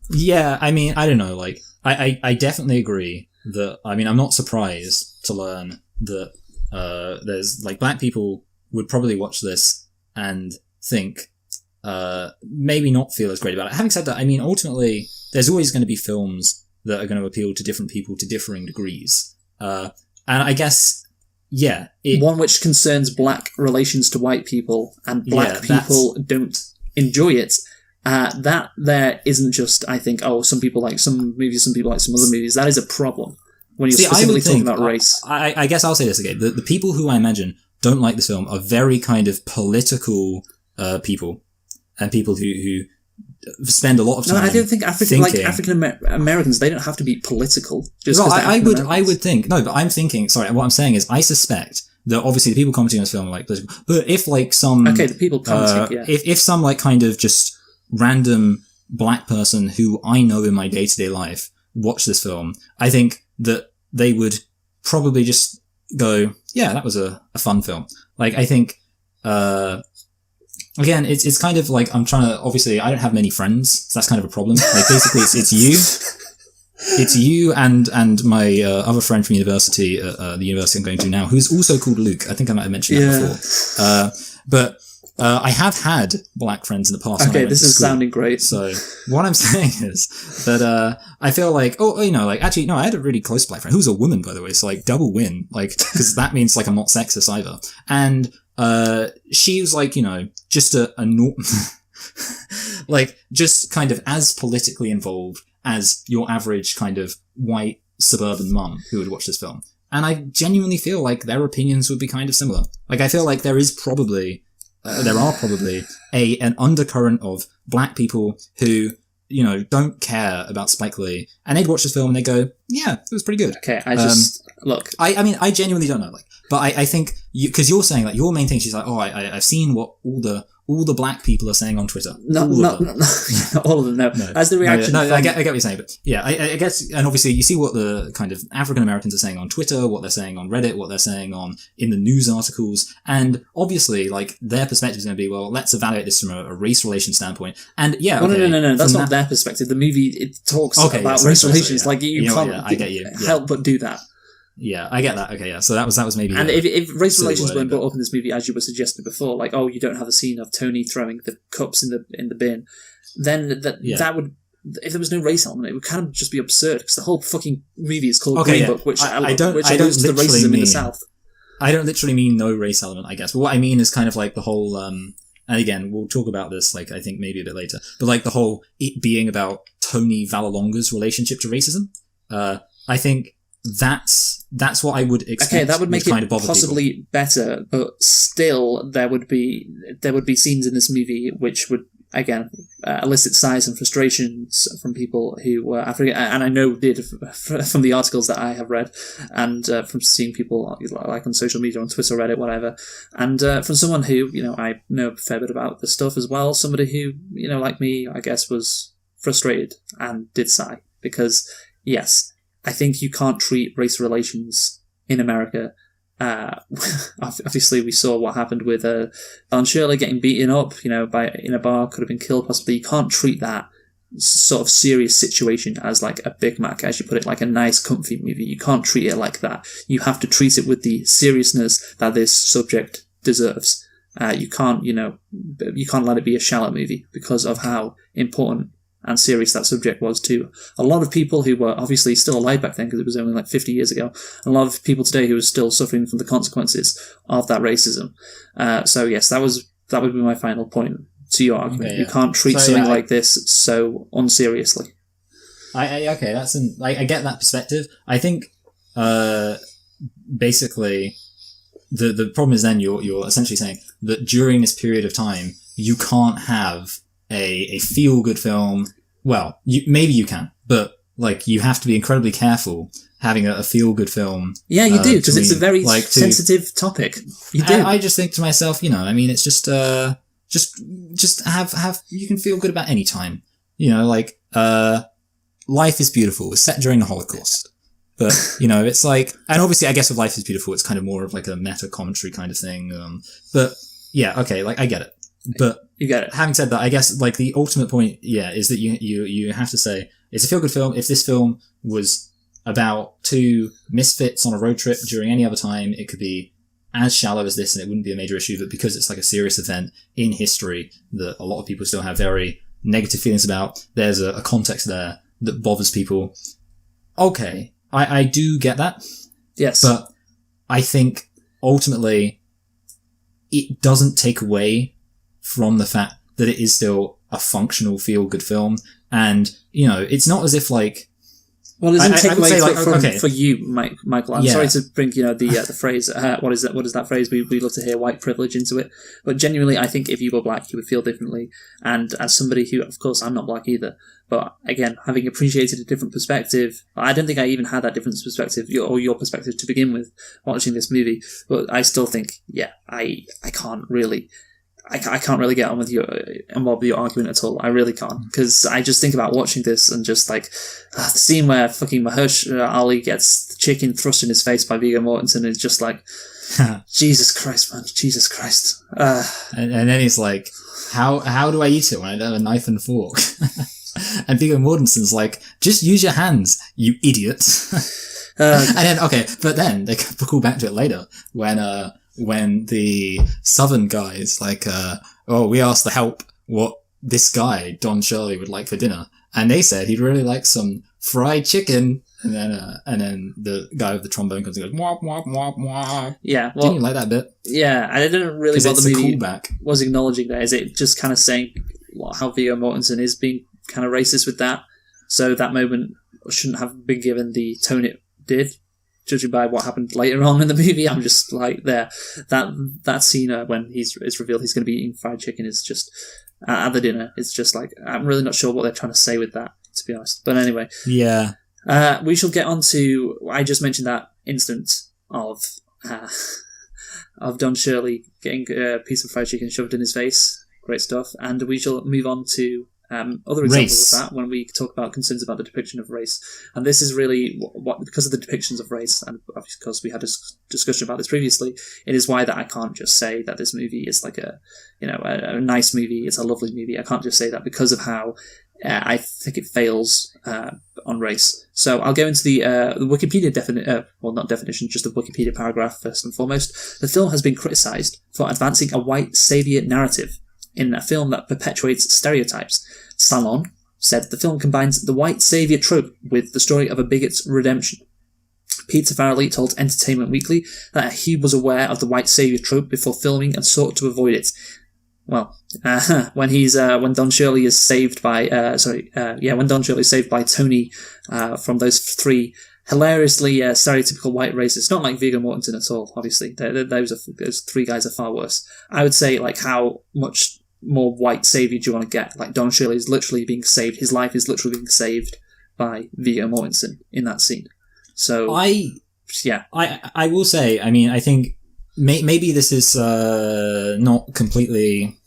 Yeah, I don't know, I definitely agree that, I'm not surprised to learn that, there's, black people would probably watch this and think, maybe not feel as great about it. Having said that, ultimately, there's always going to be films that are going to appeal to different people to differing degrees. And I guess, yeah. One which concerns black relations to white people, and black people don't enjoy it. That there isn't just, I think, some people like some movies, some people like some other movies. That is a problem when you're specifically talking about race. I guess I'll say this again. The people who I imagine don't like this film are very kind of political people, and people who spend a lot of time. No, I don't think African Americans, they don't have to be political. Just I would think. No, but I'm thinking, sorry, what I'm saying is I suspect that obviously the people commenting on this film are political. But if some... Okay, the people commenting, yeah. If some kind of just random black person who I know in my day-to-day life watch this film, I think that they would probably just go, yeah, that was a fun film. I think, again, it's kind of I'm trying to, obviously, I don't have many friends, so that's kind of a problem. Basically, it's you. It's you and my other friend from university, the university I'm going to now, who's also called Luke. I think I might have mentioned that before. But I have had black friends in the past. Okay, this is sounding great. So what I'm saying is that I feel actually, no, I had a really close black friend who's a woman, by the way. So double win, because that means I'm not sexist either. And she was just just kind of as politically involved as your average kind of white suburban mum who would watch this film. And I genuinely feel their opinions would be kind of similar. I feel there is probably... there are probably an undercurrent of black people who, don't care about Spike Lee, and they'd watch this film and they go, yeah, it was pretty good. Okay, look. I genuinely don't know, but I think because you're saying your main thing, she's I've seen what all the black people are saying on Twitter. Not all of them, no. As the reaction. No, I get what you're saying, but yeah, I guess, and obviously you see what the kind of African Americans are saying on Twitter, what they're saying on Reddit, what they're saying in the news articles, and obviously, their perspective is going to be, well, let's evaluate this from a race relations standpoint. And yeah, okay, no, that's not their perspective. The movie, it talks about race relations, you can't I get you. help but do that. Yeah, I get that. Okay, yeah. So that was maybe. And if race relations weren't brought up in this movie, as you were suggesting before, you don't have a scene of Tony throwing the cups in the bin, then that would, if there was no race element, it would kind of just be absurd because the whole fucking movie is called Green Book, which alludes to the racism in the South. I don't literally mean no race element, I guess. But what I mean is kind of the whole and again, we'll talk about this, like, I think maybe a bit later, but like the whole, it being about Tony Vallelonga's relationship to racism, I think that's what I would expect. Okay, that would make kind it of bother possibly people. better, but still there would be scenes in this movie which would, again, elicit sighs and frustrations from people who were African, and I know did from the articles that I have read, and from seeing people like on social media, on Twitter, Reddit, whatever, and from someone who, I know a fair bit about the stuff as well, somebody who, like me, I guess, was frustrated and did sigh, because, yes, I think you can't treat race relations in America. Obviously, we saw what happened with Don Shirley getting beaten up, in a bar, could have been killed possibly. You can't treat that sort of serious situation as like a Big Mac, as you put it, like a nice, comfy movie. You can't treat it like that. You have to treat it with the seriousness that this subject deserves. You can't let it be a shallow movie because of how important and serious that subject was to a lot of people who were obviously still alive back then, because it was only like 50 years ago, and a lot of people today who are still suffering from the consequences of that racism. So yes, that would be my final point to your argument. Okay, yeah. You can't treat something like this so unseriously. I get that perspective. I think basically the problem is then you're essentially saying that during this period of time you can't have a feel-good film. Well, maybe you can, but like you have to be incredibly careful having a feel-good film. Yeah, you do, because it's a very sensitive topic. You do. I just think to myself, it's just have you can feel good about any time. Life is Beautiful. It's set during the Holocaust. But, it's like, and obviously I guess with Life is Beautiful, it's kind of more of like a meta commentary kind of thing. But yeah, okay, like I get it. But you get it. Having said that, I guess like the ultimate point, is that you have to say it's a feel-good film. If this film was about two misfits on a road trip during any other time, it could be as shallow as this and it wouldn't be a major issue. But because it's like a serious event in history that a lot of people still have very negative feelings about, there's a context there that bothers people. Okay, I do get that. Yes. But I think ultimately it doesn't take away from the fact that it is still a functional feel-good film. And, it's not as if like... Well, it doesn't take away for you, Michael. I'm sorry to bring, the phrase, what is that phrase? We love to hear white privilege into it. But genuinely, I think if you were black, you would feel differently. And as somebody who, of course, I'm not black either, but again, having appreciated a different perspective, I don't think I even had that different perspective, or your perspective to begin with, watching this movie. But I still think, I can't really... I can't really get on with involved with your argument at all. I really can't, because I just think about watching this and just like the scene where fucking Mahershala Ali gets the chicken thrust in his face by Viggo Mortensen is just like, Jesus Christ, man, Jesus Christ. And then he's like, how do I eat it when I don't have a knife and fork? And Viggo Mortensen's like, just use your hands, you idiot. And then but then they call back to it later when the Southern guys like, we asked the help what this guy, Don Shirley, would like for dinner. And they said he'd really like some fried chicken. And then the guy with the trombone comes and goes, wop, wop, wop, wop. Yeah. Well, didn't you like that bit? Yeah, and I didn't really what the movie callback. Was acknowledging there. Is it just kind of saying how Viggo Mortensen is being kind of racist with that? So that moment shouldn't have been given the tone it did. Judging by what happened later on in the movie, I'm just like that scene when it's revealed he's going to be eating fried chicken is just at the dinner. It's just like I'm really not sure what they're trying to say with that, to be honest. But anyway, yeah, we shall get on to. I just mentioned that instance of Don Shirley getting a piece of fried chicken shoved in his face. Great stuff, and we shall move on to other examples of that when we talk about concerns about the depiction of race. And this is really what because of the depictions of race, and because we had a discussion about this previously, it is why that I can't just say that this movie is like a nice movie, it's a lovely movie. I can't just say that because of how I think it fails on race. So I'll go into the Wikipedia not definition, just the Wikipedia paragraph first and foremost. The film has been criticised for advancing a white saviour narrative in a film that perpetuates stereotypes. Salon said the film combines the white saviour trope with the story of a bigot's redemption. Peter Farrelly told Entertainment Weekly that he was aware of the white saviour trope before filming and sought to avoid it. when Don Shirley is saved by when Don Shirley is saved by Tony from those three hilariously stereotypical white racists, not like Viggo Mortensen at all. Obviously, those three guys are far worse. I would say, like, how much more white savior do you want to get? Like, Don Shirley is literally being saved. His life is literally being saved by Viggo Mortensen in that scene. So I will say, I mean, I think maybe this is not completely,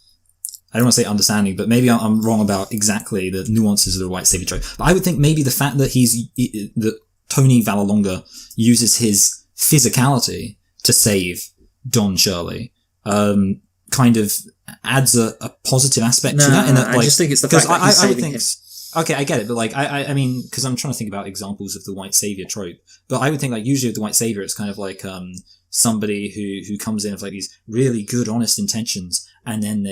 I don't want to say understanding, but maybe I'm wrong about exactly the nuances of the white savior trope. But I would think maybe the fact that that Tony Vallelonga uses his physicality to save Don Shirley kind of adds a positive aspect to that. In that, like, I just think it's the fact that he's saving him. Okay, I get it, but like, I mean, because I'm trying to think about examples of the white savior trope, but I would think, like, usually with the white savior, it's kind of like somebody who comes in with like these really good, honest intentions, and then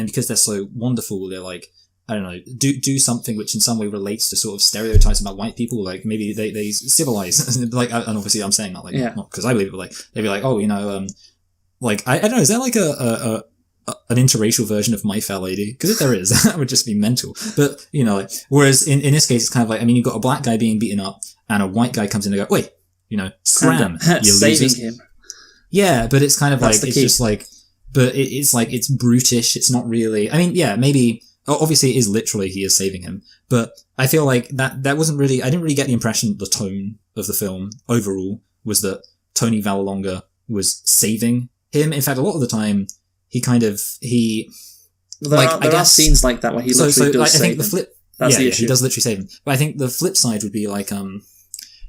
because they're so wonderful, they're like, I don't know, do something which in some way relates to sort of stereotypes about white people, like maybe they civilize, like, and obviously I'm saying that, like, not because I believe it, but like, they'd be like, oh, you know, like, I don't know, is there like an interracial version of My Fair Lady? Because if there is, that would just be mental. But, you know, like, whereas in this case, it's kind of like, I mean, you've got a black guy being beaten up, and a white guy comes in and go, wait, you know, scram, you saving losers. him. Yeah, but it's kind of That's like, the it's key. just like, but it's like, it's brutish, it's not really, I mean, yeah, maybe, obviously it is literally he is saving him, but I feel like that wasn't really, I didn't really get the impression that the tone of the film overall was that Tony Vallelonga was saving him. In fact, a lot of the time, There are scenes like that where he literally does I save think the him. flip, That's the issue. he does literally save him. But I think the flip side would be like,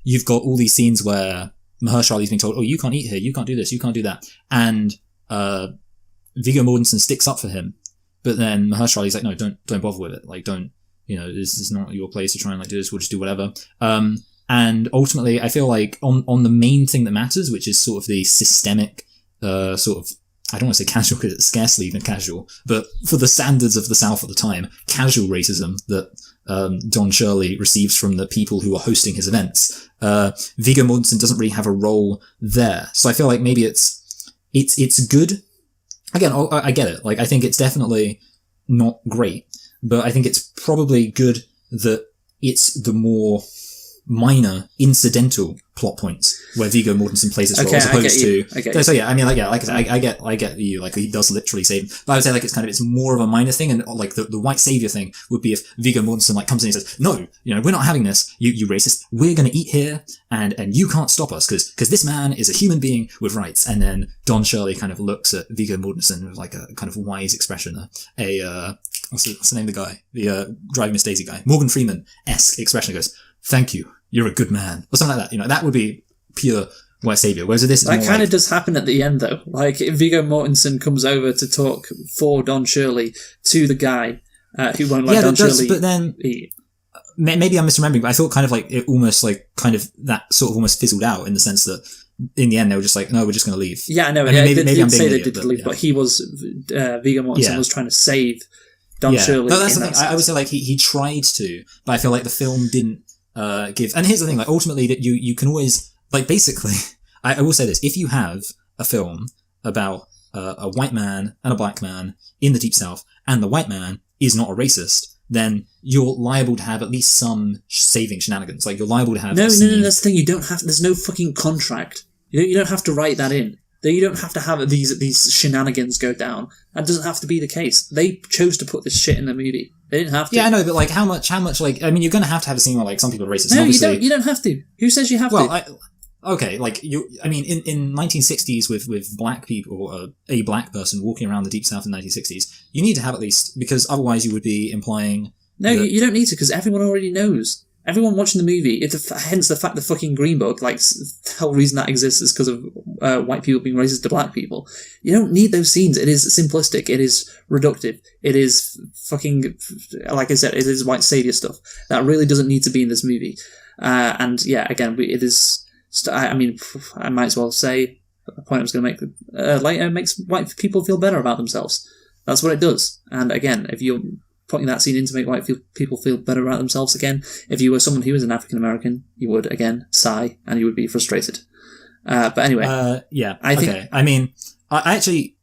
you've got all these scenes where Mahershala Ali's being told, oh, you can't eat here, you can't do this, you can't do that, and Viggo Mortensen sticks up for him, but then Mahershala Ali's like, no, don't bother with it, like, don't, you know, this is not your place to try and like do this, we'll just do whatever. And ultimately, I feel like on the main thing that matters, which is sort of the systemic sort of, I don't want to say casual because it's scarcely even casual, but for the standards of the South at the time, casual racism that Don Shirley receives from the people who are hosting his events, Viggo Mortensen doesn't really have a role there. So I feel like maybe it's good. Again, I get it. Like, I think it's definitely not great, but I think it's probably good that it's the more minor, incidental plot points where Viggo Mortensen plays this role, as opposed to. So yeah, I mean, like, yeah, like I said, I get you. Like, he does literally save him, but I would say, like, it's more of a minor thing, and like the white savior thing would be if Viggo Mortensen like comes in and says, no, you know, we're not having this, you racist, we're going to eat here, and you can't stop us because this man is a human being with rights. And then Don Shirley kind of looks at Viggo Mortensen with like a kind of wise expression, what's the name of the guy, the Driving Miss Daisy guy, Morgan Freeman-esque expression, goes, thank you, you're a good man, or something like that. You know, that would be pure white savior. Whereas this is that more kind of like, does happen at the end, though. Like, if Viggo Mortensen comes over to talk for Don Shirley to the guy who won't let Don Shirley but then eat. Maybe I'm misremembering, but I thought kind of like it almost like kind of that sort of almost fizzled out in the sense that in the end they were just like, no, we're just going to leave. Yeah, no, I mean, maybe did I'm say being they an idiot, did leave, yeah. but he was Viggo Mortensen was trying to save Don Shirley. No, that's in the that thing. I would sense. say like he tried to, but I feel like the film didn't give. And here's the thing: like ultimately, that you can always like basically. I will say this: if you have a film about a white man and a black man in the Deep South, and the white man is not a racist, then you're liable to have at least some saving shenanigans. Like, you're liable to have No, a that's scene- the thing. You don't have. There's no fucking contract. You don't have to write that in. You don't have to have these shenanigans go down. That doesn't have to be the case. They chose to put this shit in the movie. They didn't have to. Yeah, I know, but like, how much? Like, I mean, you're going to have a scene where like some people are racist. No, and you obviously, don't. You don't have to. Who says you have to? Okay, like I mean, in 1960s with black people, or a black person walking around the Deep South in 1960s, you need to have at least, because otherwise you would be implying. No, you don't need to, because everyone already knows. Everyone watching the movie, hence the fact the fucking Green Book, like, the whole reason that exists is because of white people being racist to black people. You don't need those scenes. It is simplistic. It is reductive. It is fucking, like I said, it is white savior stuff. That really doesn't need to be in this movie. And yeah, again, it is, I mean, I might as well say, the point I was going to make later, makes white people feel better about themselves. That's what it does. And again, if you're putting that scene in to make white people feel better about themselves again, if you were someone who was an African American, you would again sigh and you would be frustrated. But anyway, yeah, I think. I mean, I actually,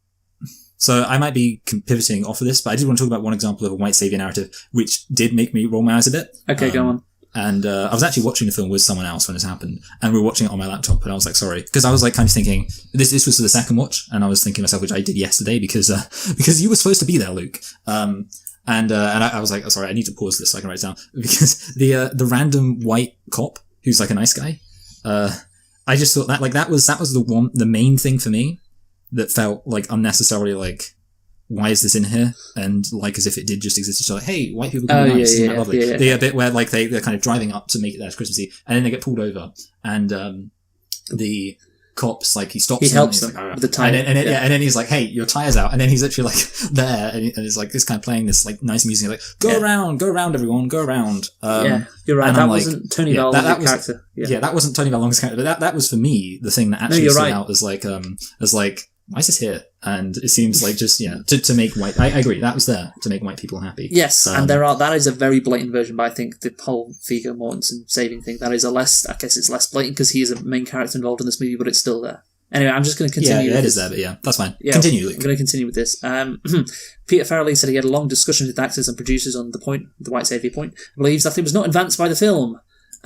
So I might be pivoting off of this, but I did want to talk about one example of a white savior narrative, which did make me roll my eyes a bit. Okay, go on. And I was actually watching the film with someone else when this happened, and we were watching it on my laptop, and I was like, sorry, because I was like kind of thinking, this was the second watch, and I was thinking to myself, which I did yesterday, because you were supposed to be there, Luke. And I was like, oh, sorry, I need to pause this so I can write it down, because the random white cop who's like a nice guy, I just thought that was the main thing for me that felt like unnecessarily like, why is this in here? And like as if it did just exist. So like, hey, white people can be nice, isn't that lovely? Yeah. The bit where like they're kind of driving up to make it there Christmassy, and then they get pulled over, and the cops like he stops. He them, helps them like, with the tire, and then he's like, hey, your tire's out, and then he's actually like there, and it's like this kind of playing this like nice music, like go around, everyone, go around. You're right. That wasn't Tony Vallon's character. Yeah, that wasn't Tony Vallon's character, but that was for me the thing that actually stood out as like. Why is this here? And it seems like just, to make white... I agree, that was there, to make white people happy. Yes, and that is a very blatant version, but I think the whole Viggo Mortensen saving thing, I guess it's less blatant because he is a main character involved in this movie, but it's still there. Anyway, I'm just going to continue. Yeah, it is there, but that's fine. Yeah, continue, Luke. I'm going to continue with this. Peter Farrelly said he had a long discussion with actors and producers on the white savior point. Believes that it was not advanced by the film.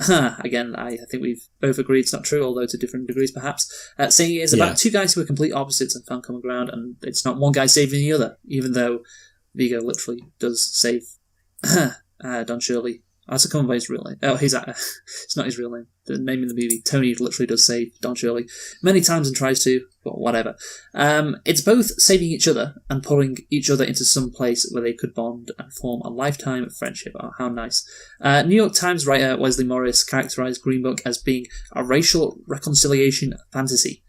Again, I think we've both agreed it's not true, although to different degrees perhaps. Saying it is about two guys who are complete opposites and found common ground, and it's not one guy saving the other, even though Viggo literally does save Don Shirley. That's a common by his real name. Oh, it's not his real name. The name in the movie. Tony literally does save Don Shirley many times and tries to, but whatever. It's both saving each other and pulling each other into some place where they could bond and form a lifetime of friendship. Oh, how nice. New York Times writer Wesley Morris characterized Green Book as being a racial reconciliation fantasy.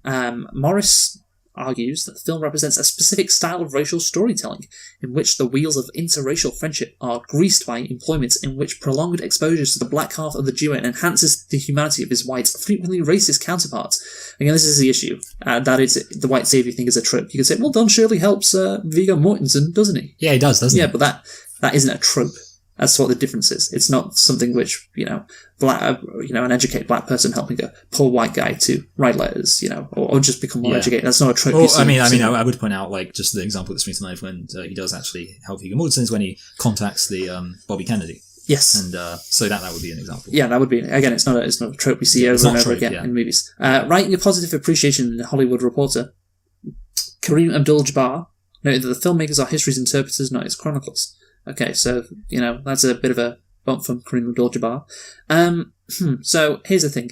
Morris argues that the film represents a specific style of racial storytelling in which the wheels of interracial friendship are greased by employments in which prolonged exposures to the black half of the duo enhances the humanity of his white, frequently racist counterparts. Again, this is the issue. That is, the white savior thing is a trope. You could say, well, Don Shirley helps Viggo Mortensen, doesn't he? Yeah, he does, doesn't he? Yeah, but that isn't a trope. That's what the difference is. It's not something which, an educated black person helping a poor white guy to write letters, or just become more educated. That's not a trope. Well, I would point out, like, just the example that springs to mind when he does actually help Viggo Mortensen is when he contacts the Bobby Kennedy. Yes. And so that would be an example. Yeah, that would be. Again, it's not a trope we see over and over again in movies. Writing a positive appreciation in The Hollywood Reporter, Kareem Abdul-Jabbar noted that the filmmakers are history's interpreters, not its chroniclers. Okay, so, that's a bit of a bump from Kareem Abdul-Jabbar. So, here's the thing,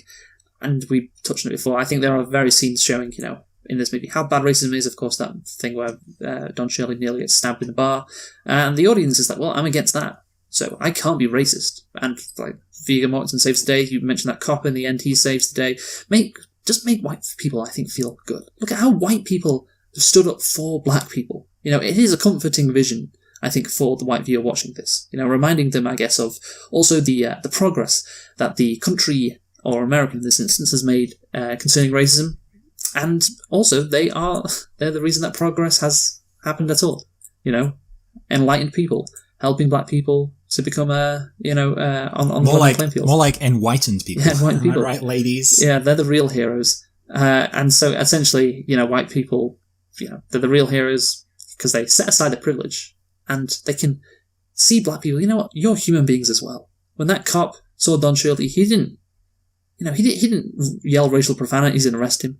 and we touched on it before, I think there are various scenes showing, in this movie, how bad racism is, of course, that thing where Don Shirley nearly gets stabbed in the bar, and the audience is like, well, I'm against that, so I can't be racist. And, like, Viggo Mortensen saves the day, you mentioned that cop in the end, he saves the day. Just make white people, I think, feel good. Look at how white people have stood up for black people. It is a comforting vision, I think, for the white viewer watching this, reminding them, I guess, of also the progress that the country, or America in this instance, has made concerning racism, and also they're the reason that progress has happened at all. Enlightened people helping black people to become on the playing field. More like enlightened people. Yeah, enlightened people, right, ladies? Yeah, they're the real heroes, and so essentially, white people, they're the real heroes because they set aside their privilege. And they can see black people, you're human beings as well. When that cop saw Don Shirley, he didn't yell racial profanities and arrest him.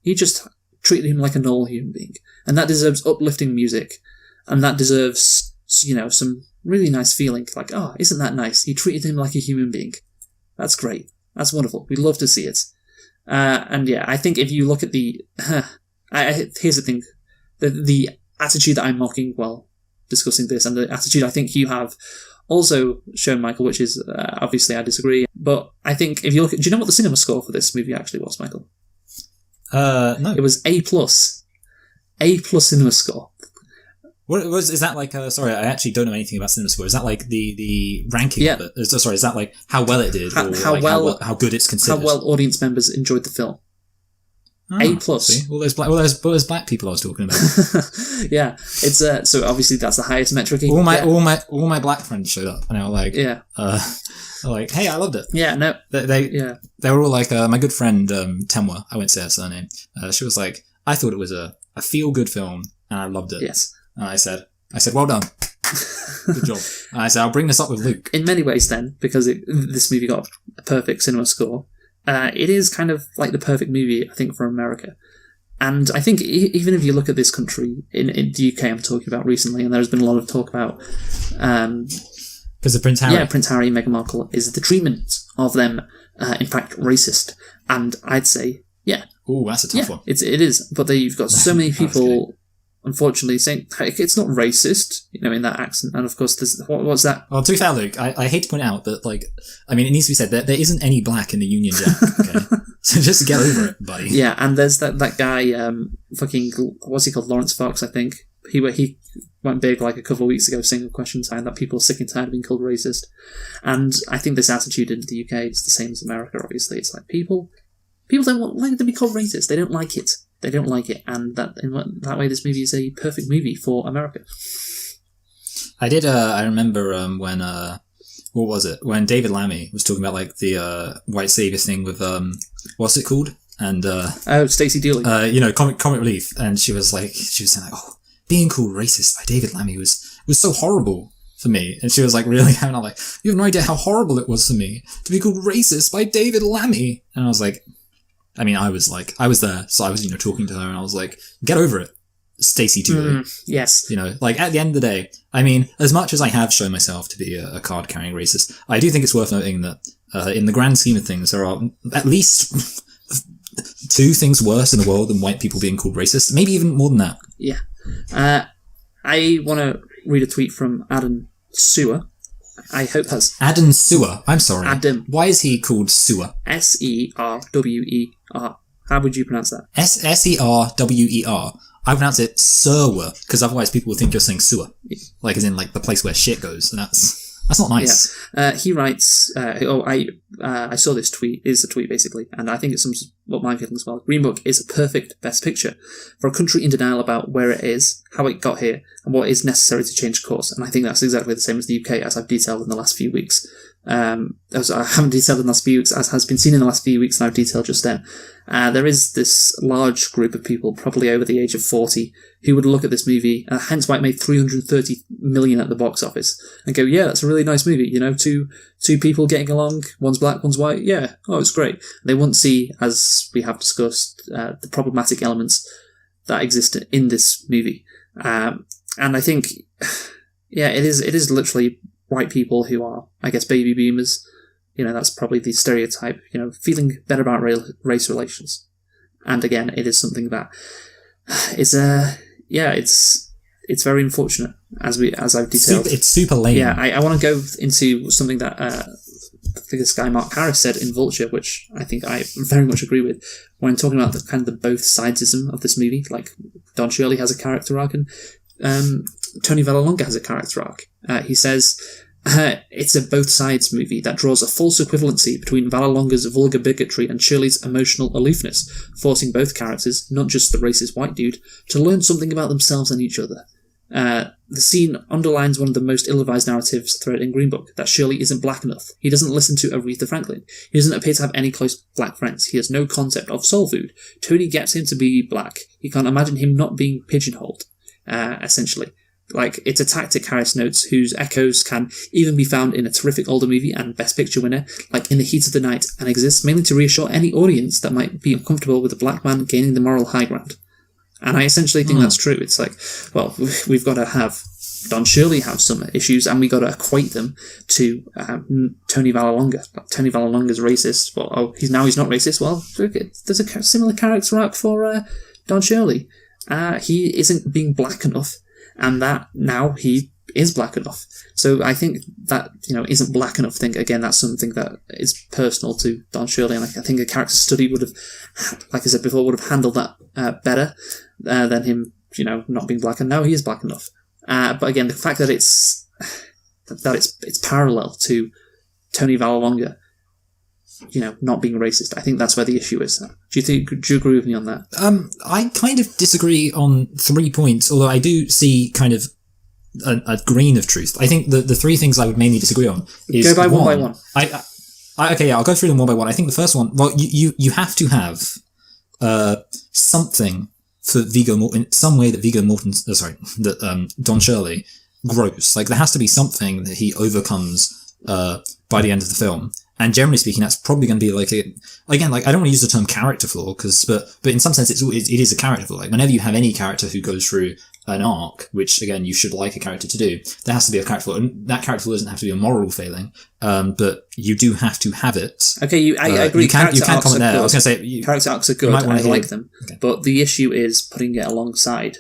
He just treated him like a normal human being. And that deserves uplifting music. And that deserves, some really nice feeling. Like, oh, isn't that nice? He treated him like a human being. That's great. That's wonderful. We'd love to see it. And yeah, I think if you look at here's the thing. The attitude that I'm mocking, discussing this, and the attitude I think you have also shown, Michael, which is obviously I disagree, but I think if you look at, do you know what the cinema score for this movie actually was, Michael? No. It was A+. A+ cinema score. Is that like, sorry, I actually don't know anything about cinema score. Is that like the ranking of it? Sorry, is that like how well it did, or how good it's considered? How well audience members enjoyed the film. A+. See? Well, there's black people I was talking about. Yeah, it's so obviously that's the highest metric. All my black friends showed up, and they were like, they're like, hey, I loved it. Yeah, no, they were all like, my good friend Temwa, I won't say her surname. She was like, I thought it was a feel good film, and I loved it. Yes. And I said, well done. Good job. And I said, I'll bring this up with Luke. In many ways then, because this movie got a perfect cinema score, it is kind of like the perfect movie, I think, for America. And I think even if you look at this country, in the UK I'm talking about recently, and there's been a lot of talk about... Because of Prince Harry. Yeah, Prince Harry and Meghan Markle, is the treatment of them, in fact, racist. And I'd say, yeah. Ooh, that's a tough one. It is. But you've got so many people... Unfortunately, saying it's not racist, in that accent. And of course, there's what's that? Well, to be fair, Luke, I hate to point out that, it needs to be said that there isn't any black in the Union Jack. Okay, so just get over it, buddy. Yeah, and there's that guy, what's he called? Lawrence Fox, I think. He went big like a couple of weeks ago, saying a question sign that people are sick and tired of being called racist. And I think this attitude in the UK is the same as America. Obviously, it's like people don't like to be called racist. They don't like it. They don't like it, and that way, this movie is a perfect movie for America. I remember when what was it? When David Lammy was talking about the white savior thing with what's it called? And Stacey Dooley. Comic Relief, and she was saying oh, being called racist by David Lammy was so horrible for me, and she was really having you have no idea how horrible it was for me to be called racist by David Lammy, and I was like. I was there, so I was, talking to her, and I was like, get over it, Stacey Dooley. Yes. At the end of the day, as much as I have shown myself to be a card-carrying racist, I do think it's worth noting that, in the grand scheme of things, there are at least 2 things worse in the world than white people being called racist, maybe even more than that. Yeah. I want to read a tweet from Adam Sewer. I hope that's... Adam Sewer. I'm sorry. Adam. Why is he called Sewer? Sewer. How would you pronounce that? Serwer. I pronounce it Sewer, because otherwise people will think you're saying sewer. As in, the place where shit goes. And that's not nice. Yeah. He writes... I saw this tweet. It's a tweet, basically. And I think it sums up my feelings as well. Green Book is a perfect best picture for a country in denial about where it is, how it got here, and what is necessary to change course. And I think that's exactly the same as the UK, as I've detailed in the last few weeks. As I haven't detailed in the last few weeks, as has been seen in the last few weeks, and I've detailed just then. There is this large group of people, probably over the age of 40, who would look at this movie, hence why it made $330 million at the box office, and go, yeah, that's a really nice movie, two people getting along, one's black, one's white, yeah, oh, it's great. They won't see, as we have discussed, the problematic elements that exist in this movie. And I think, yeah, it is literally white people who are, I guess, baby boomers. That's probably the stereotype, feeling better about race relations. And again, it is something that is, it's very unfortunate, as I've detailed. It's super lame. Yeah, I want to go into something that I think this guy Mark Harris said in Vulture, which I think I very much agree with, when talking about the both sidesism of this movie. Don Shirley has a character arc, and Tony Vallelonga has a character arc. He says... it's a both sides movie that draws a false equivalency between Vallelonga's vulgar bigotry and Shirley's emotional aloofness, forcing both characters, not just the racist white dude, to learn something about themselves and each other. The scene underlines one of the most ill-advised narratives thread in Green Book, that Shirley isn't black enough. He doesn't listen to Aretha Franklin. He doesn't appear to have any close black friends. He has no concept of soul food. Tony gets him to be black. He can't imagine him not being pigeonholed, essentially. It's a tactic, Harris notes, whose echoes can even be found in a terrific older movie and Best Picture winner, like In the Heat of the Night, and exists mainly to reassure any audience that might be uncomfortable with a black man gaining the moral high ground. And I essentially think that's true. It's we've got to have Don Shirley have some issues, and we've got to equate them to Tony Vallelonga. Tony Vallelonga's racist. Well, he's not racist. Well, there's a similar character arc for Don Shirley. He isn't being black enough, and that now he is black enough. So I think that, isn't black enough thing, again, that's something that is personal to Don Shirley, and I think a character study would have, like I said before, would have handled that better than him, not being black, and now he is black enough. But again, the fact that it's parallel to Tony Vallelonga, not being racist, I think that's where the issue is. Do you agree with me on that? I kind of disagree on 3 points, although I do see kind of a grain of truth. I think the 3 things I would mainly disagree on is go by one by one. I'll go through them one by one. I think the first one, well, you have to have something for Viggo Mortensen, in some way that Don Shirley grows. Like, there has to be something that he overcomes by the end of the film. And generally speaking, that's probably going to be like I don't want to use the term character flaw, but in some sense, it is a character flaw. Like, whenever you have any character who goes through an arc, which again you should like a character to do, there has to be a character flaw, and that character flaw doesn't have to be a moral failing, but you do have to have it. Okay, I agree. You can comment there. I was going to say character arcs are good. I like them, okay. But the issue is putting it alongside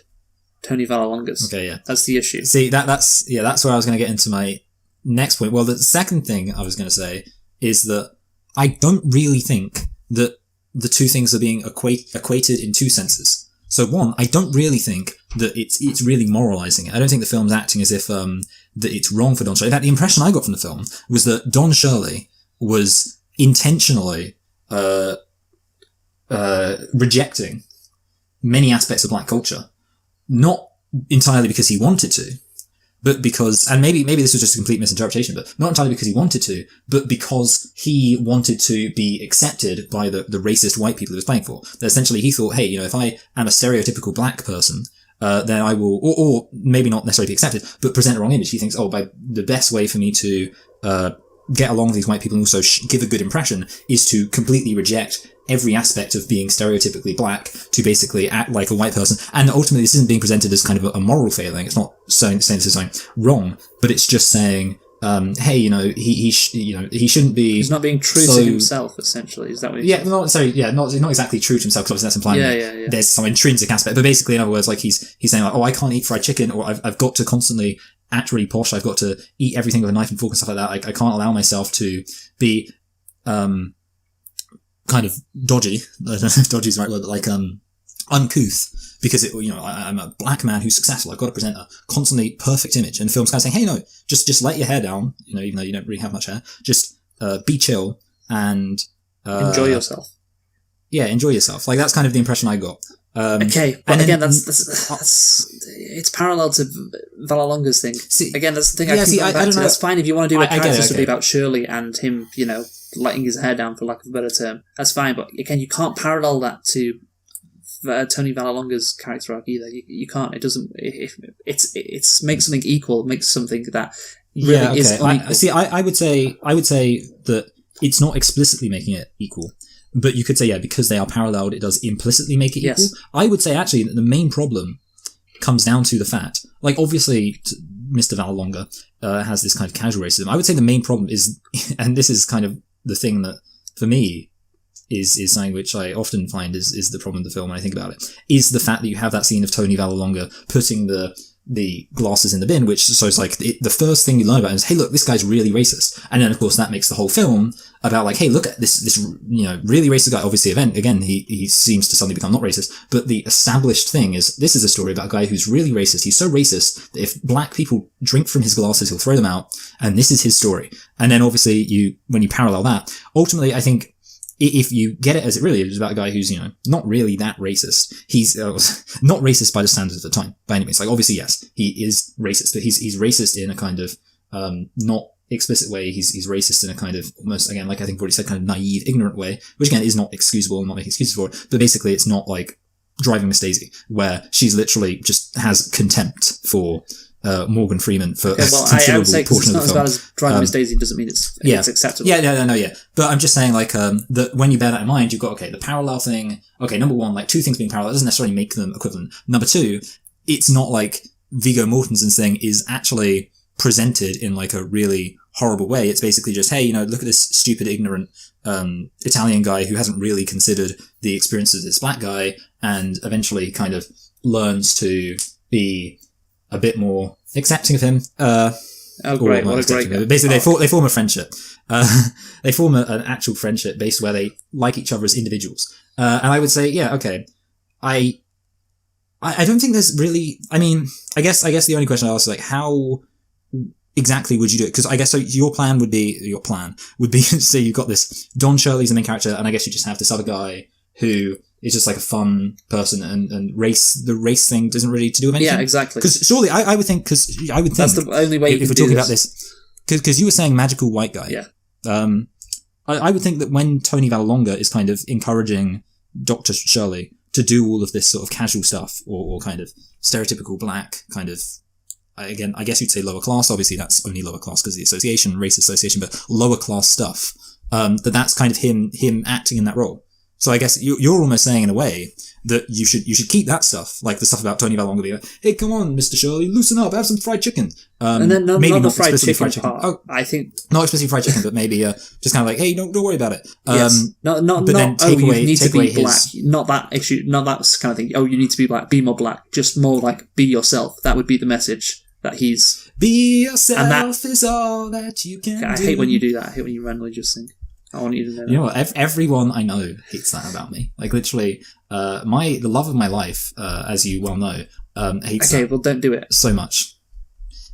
Tony Vallelonga's. Okay, yeah, that's the issue. See, that's where I was going to get into my next point. Well, the second thing I was going to say is that I don't really think that the two things are being equated in two senses. So one, I don't really think that it's really moralizing it. I don't think the film's acting as if that it's wrong for Don Shirley. In fact, the impression I got from the film was that Don Shirley was intentionally rejecting many aspects of black culture, not entirely because he wanted to, but because, and maybe this was just a complete misinterpretation, but not entirely because he wanted to, but because he wanted to be accepted by the racist white people he was playing for. That essentially he thought, hey, if I am a stereotypical black person, then I will, or maybe not necessarily be accepted, but present a wrong image. He thinks, by the best way for me to get along with these white people and also give a good impression is to completely reject every aspect of being stereotypically black, to basically act like a white person. And ultimately, this isn't being presented as kind of a moral failing. It's not saying this is something wrong, but it's just saying, hey, he shouldn't be. He's not being true to himself. Essentially, is that what? Not exactly true to himself, because obviously that's implying that there's some intrinsic aspect. But basically, in other words, like he's saying like, I can't eat fried chicken, or I've got to constantly act really posh. I've got to eat everything with a knife and fork and stuff like that. I can't allow myself to be kind of dodgy. I don't know if dodgy is the right word, but like uncouth, because I'm a black man who's successful. I've got to present a constantly perfect image. And the film's kind of saying, hey, no, just let your hair down. Even though you don't really have much hair, just be chill and enjoy yourself. Yeah, enjoy yourself. Like, that's kind of the impression I got. Okay, but again, that's it's parallel to Vallelonga's thing. Again, that's the thing. I don't know. That's fine if you want to do a character study about Shirley and him, letting his hair down, for lack of a better term. That's fine, but again, you can't parallel that to Tony Vallelonga's character arc either. You can't. It doesn't. It makes something equal. Makes something that really is unequal. I would say that it's not explicitly making it equal. But you could say, because they are paralleled, it does implicitly make it equal. I would say, actually, that the main problem comes down to the fact, like, obviously, Mr. Vallelonga has this kind of casual racism. I would say the main problem is, and this is kind of the thing that, for me, is something which I often find is the problem of the film when I think about it, is the fact that you have that scene of Tony Vallelonga putting the glasses in the bin, so it's like the first thing you learn about is, hey, look, this guy's really racist. And then, of course, that makes the whole film about, like, hey, look at this really racist guy. Obviously, again, he seems to suddenly become not racist, but the established thing is, this is a story about a guy who's really racist. He's so racist that if black people drink from his glasses, he'll throw them out, and this is his story. And then, obviously, when you parallel that, ultimately, I think, if you get it as it really is about a guy who's, not really that racist. He's not racist by the standards of the time, by any means. Like, obviously, yes, he is racist, but he's racist in a kind of not explicit way. He's racist in a kind of almost, again, like I think I've already said, kind of naive, ignorant way, which again is not excusable. I'm not making excuses for it, but basically it's not like Driving Miss Daisy, where she's literally just has contempt for Morgan Freeman for a considerable I would say, portion of the film. It's not as bad as Driving Miss Daisy doesn't mean it's acceptable. Yeah. But I'm just saying, like, that when you bear that in mind, you've got, the parallel thing. Okay, number one, like, two things being parallel doesn't necessarily make them equivalent. Number two, it's not like Viggo Mortensen's thing is actually presented in, like, a really horrible way. It's basically just, hey, look at this stupid, ignorant Italian guy who hasn't really considered the experiences of this black guy, and eventually kind of learns to be a bit more accepting of him. Great! What a great guy. Basically, they form a friendship. They form an actual friendship based where they like each other as individuals. And I would say, I don't think there's really. I mean, I guess the only question I ask is, like, how exactly would you do it? Because I guess your plan would be say you've got this Don Shirley's the main character, and I guess you just have this other guy who is just like a fun person, and the race thing doesn't really to do with anything. Yeah, exactly. Because surely I would think that's the only way if we're talking about this. Because you were saying magical white guy. Yeah. I would think that when Tony Vallelonga is kind of encouraging Dr. Shirley to do all of this sort of casual stuff or kind of stereotypical black kind of, again, I guess you'd say lower class. Obviously, that's only lower class because of the association, race association, but lower class stuff. That's kind of him acting in that role. So I guess you're almost saying in a way that you should keep that stuff, like the stuff about Tony Valonga being like, hey, come on, Mr. Shirley, loosen up, have some fried chicken. And then maybe not the fried chicken part. Oh, I think not explicitly fried chicken, but maybe just kind of like, hey, don't worry about it. Yes. But then take away, you need to be black. Not that issue. Not that kind of thing. Oh, you need to be black. Be more black. Just more like be yourself. That would be the message that he's. Be yourself is all that you can do. I hate when you do that. I hate when you randomly just sing. I want you to know that. You know what? Everyone I know hates that about me. Like literally, the love of my life, as you well know, hates. Okay, well, don't do it so much.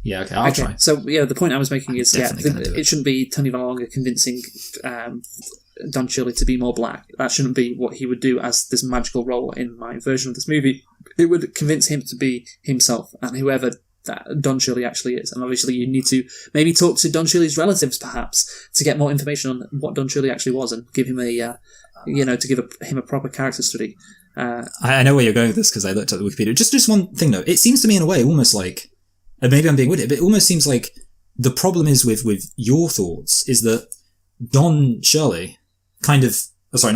Yeah, okay, I'll try. So the point I was making is, it shouldn't be Tony Valonga convincing Don Shirley to be more black. That shouldn't be what he would do as this magical role in my version of this movie. It would convince him to be himself and whoever that Don Shirley actually is. And obviously you need to maybe talk to Don Shirley's relatives perhaps to get more information on what Don Shirley actually was and give him him a proper character study. I know where you're going with this because I looked at the Wikipedia. Just one thing though. It seems to me in a way almost like, and maybe I'm being with it, but it almost seems like the problem is with your thoughts is that Don Shirley not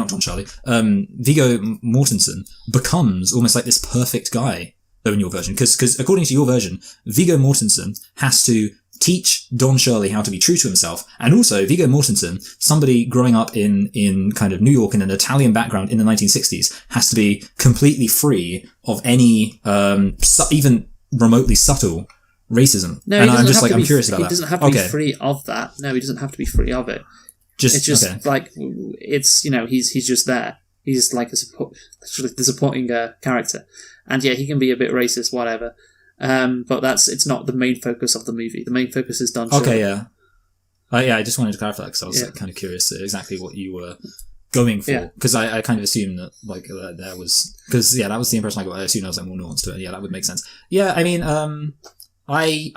Don Shirley, Viggo Mortensen becomes almost like this perfect guy though in your version. Because according to your version, Viggo Mortensen has to teach Don Shirley how to be true to himself. And also, Viggo Mortensen, somebody growing up in kind of New York in an Italian background in the 1960s, has to be completely free of any, even remotely subtle racism. No, and I'm curious about that. He doesn't have to be free of that. No, he doesn't have to be free of it. It's just like, it's, he's just there. He's like the supporting character. And yeah, he can be a bit racist, whatever. But it's not the main focus of the movie. The main focus is Don Shirley. Okay, yeah. I just wanted to clarify because I was kind of curious exactly what you were going for. Because I kind of assumed that there was... Because, that was the impression I got. I assumed there was more nuance to it. Yeah, that would make sense. Yeah, I mean, I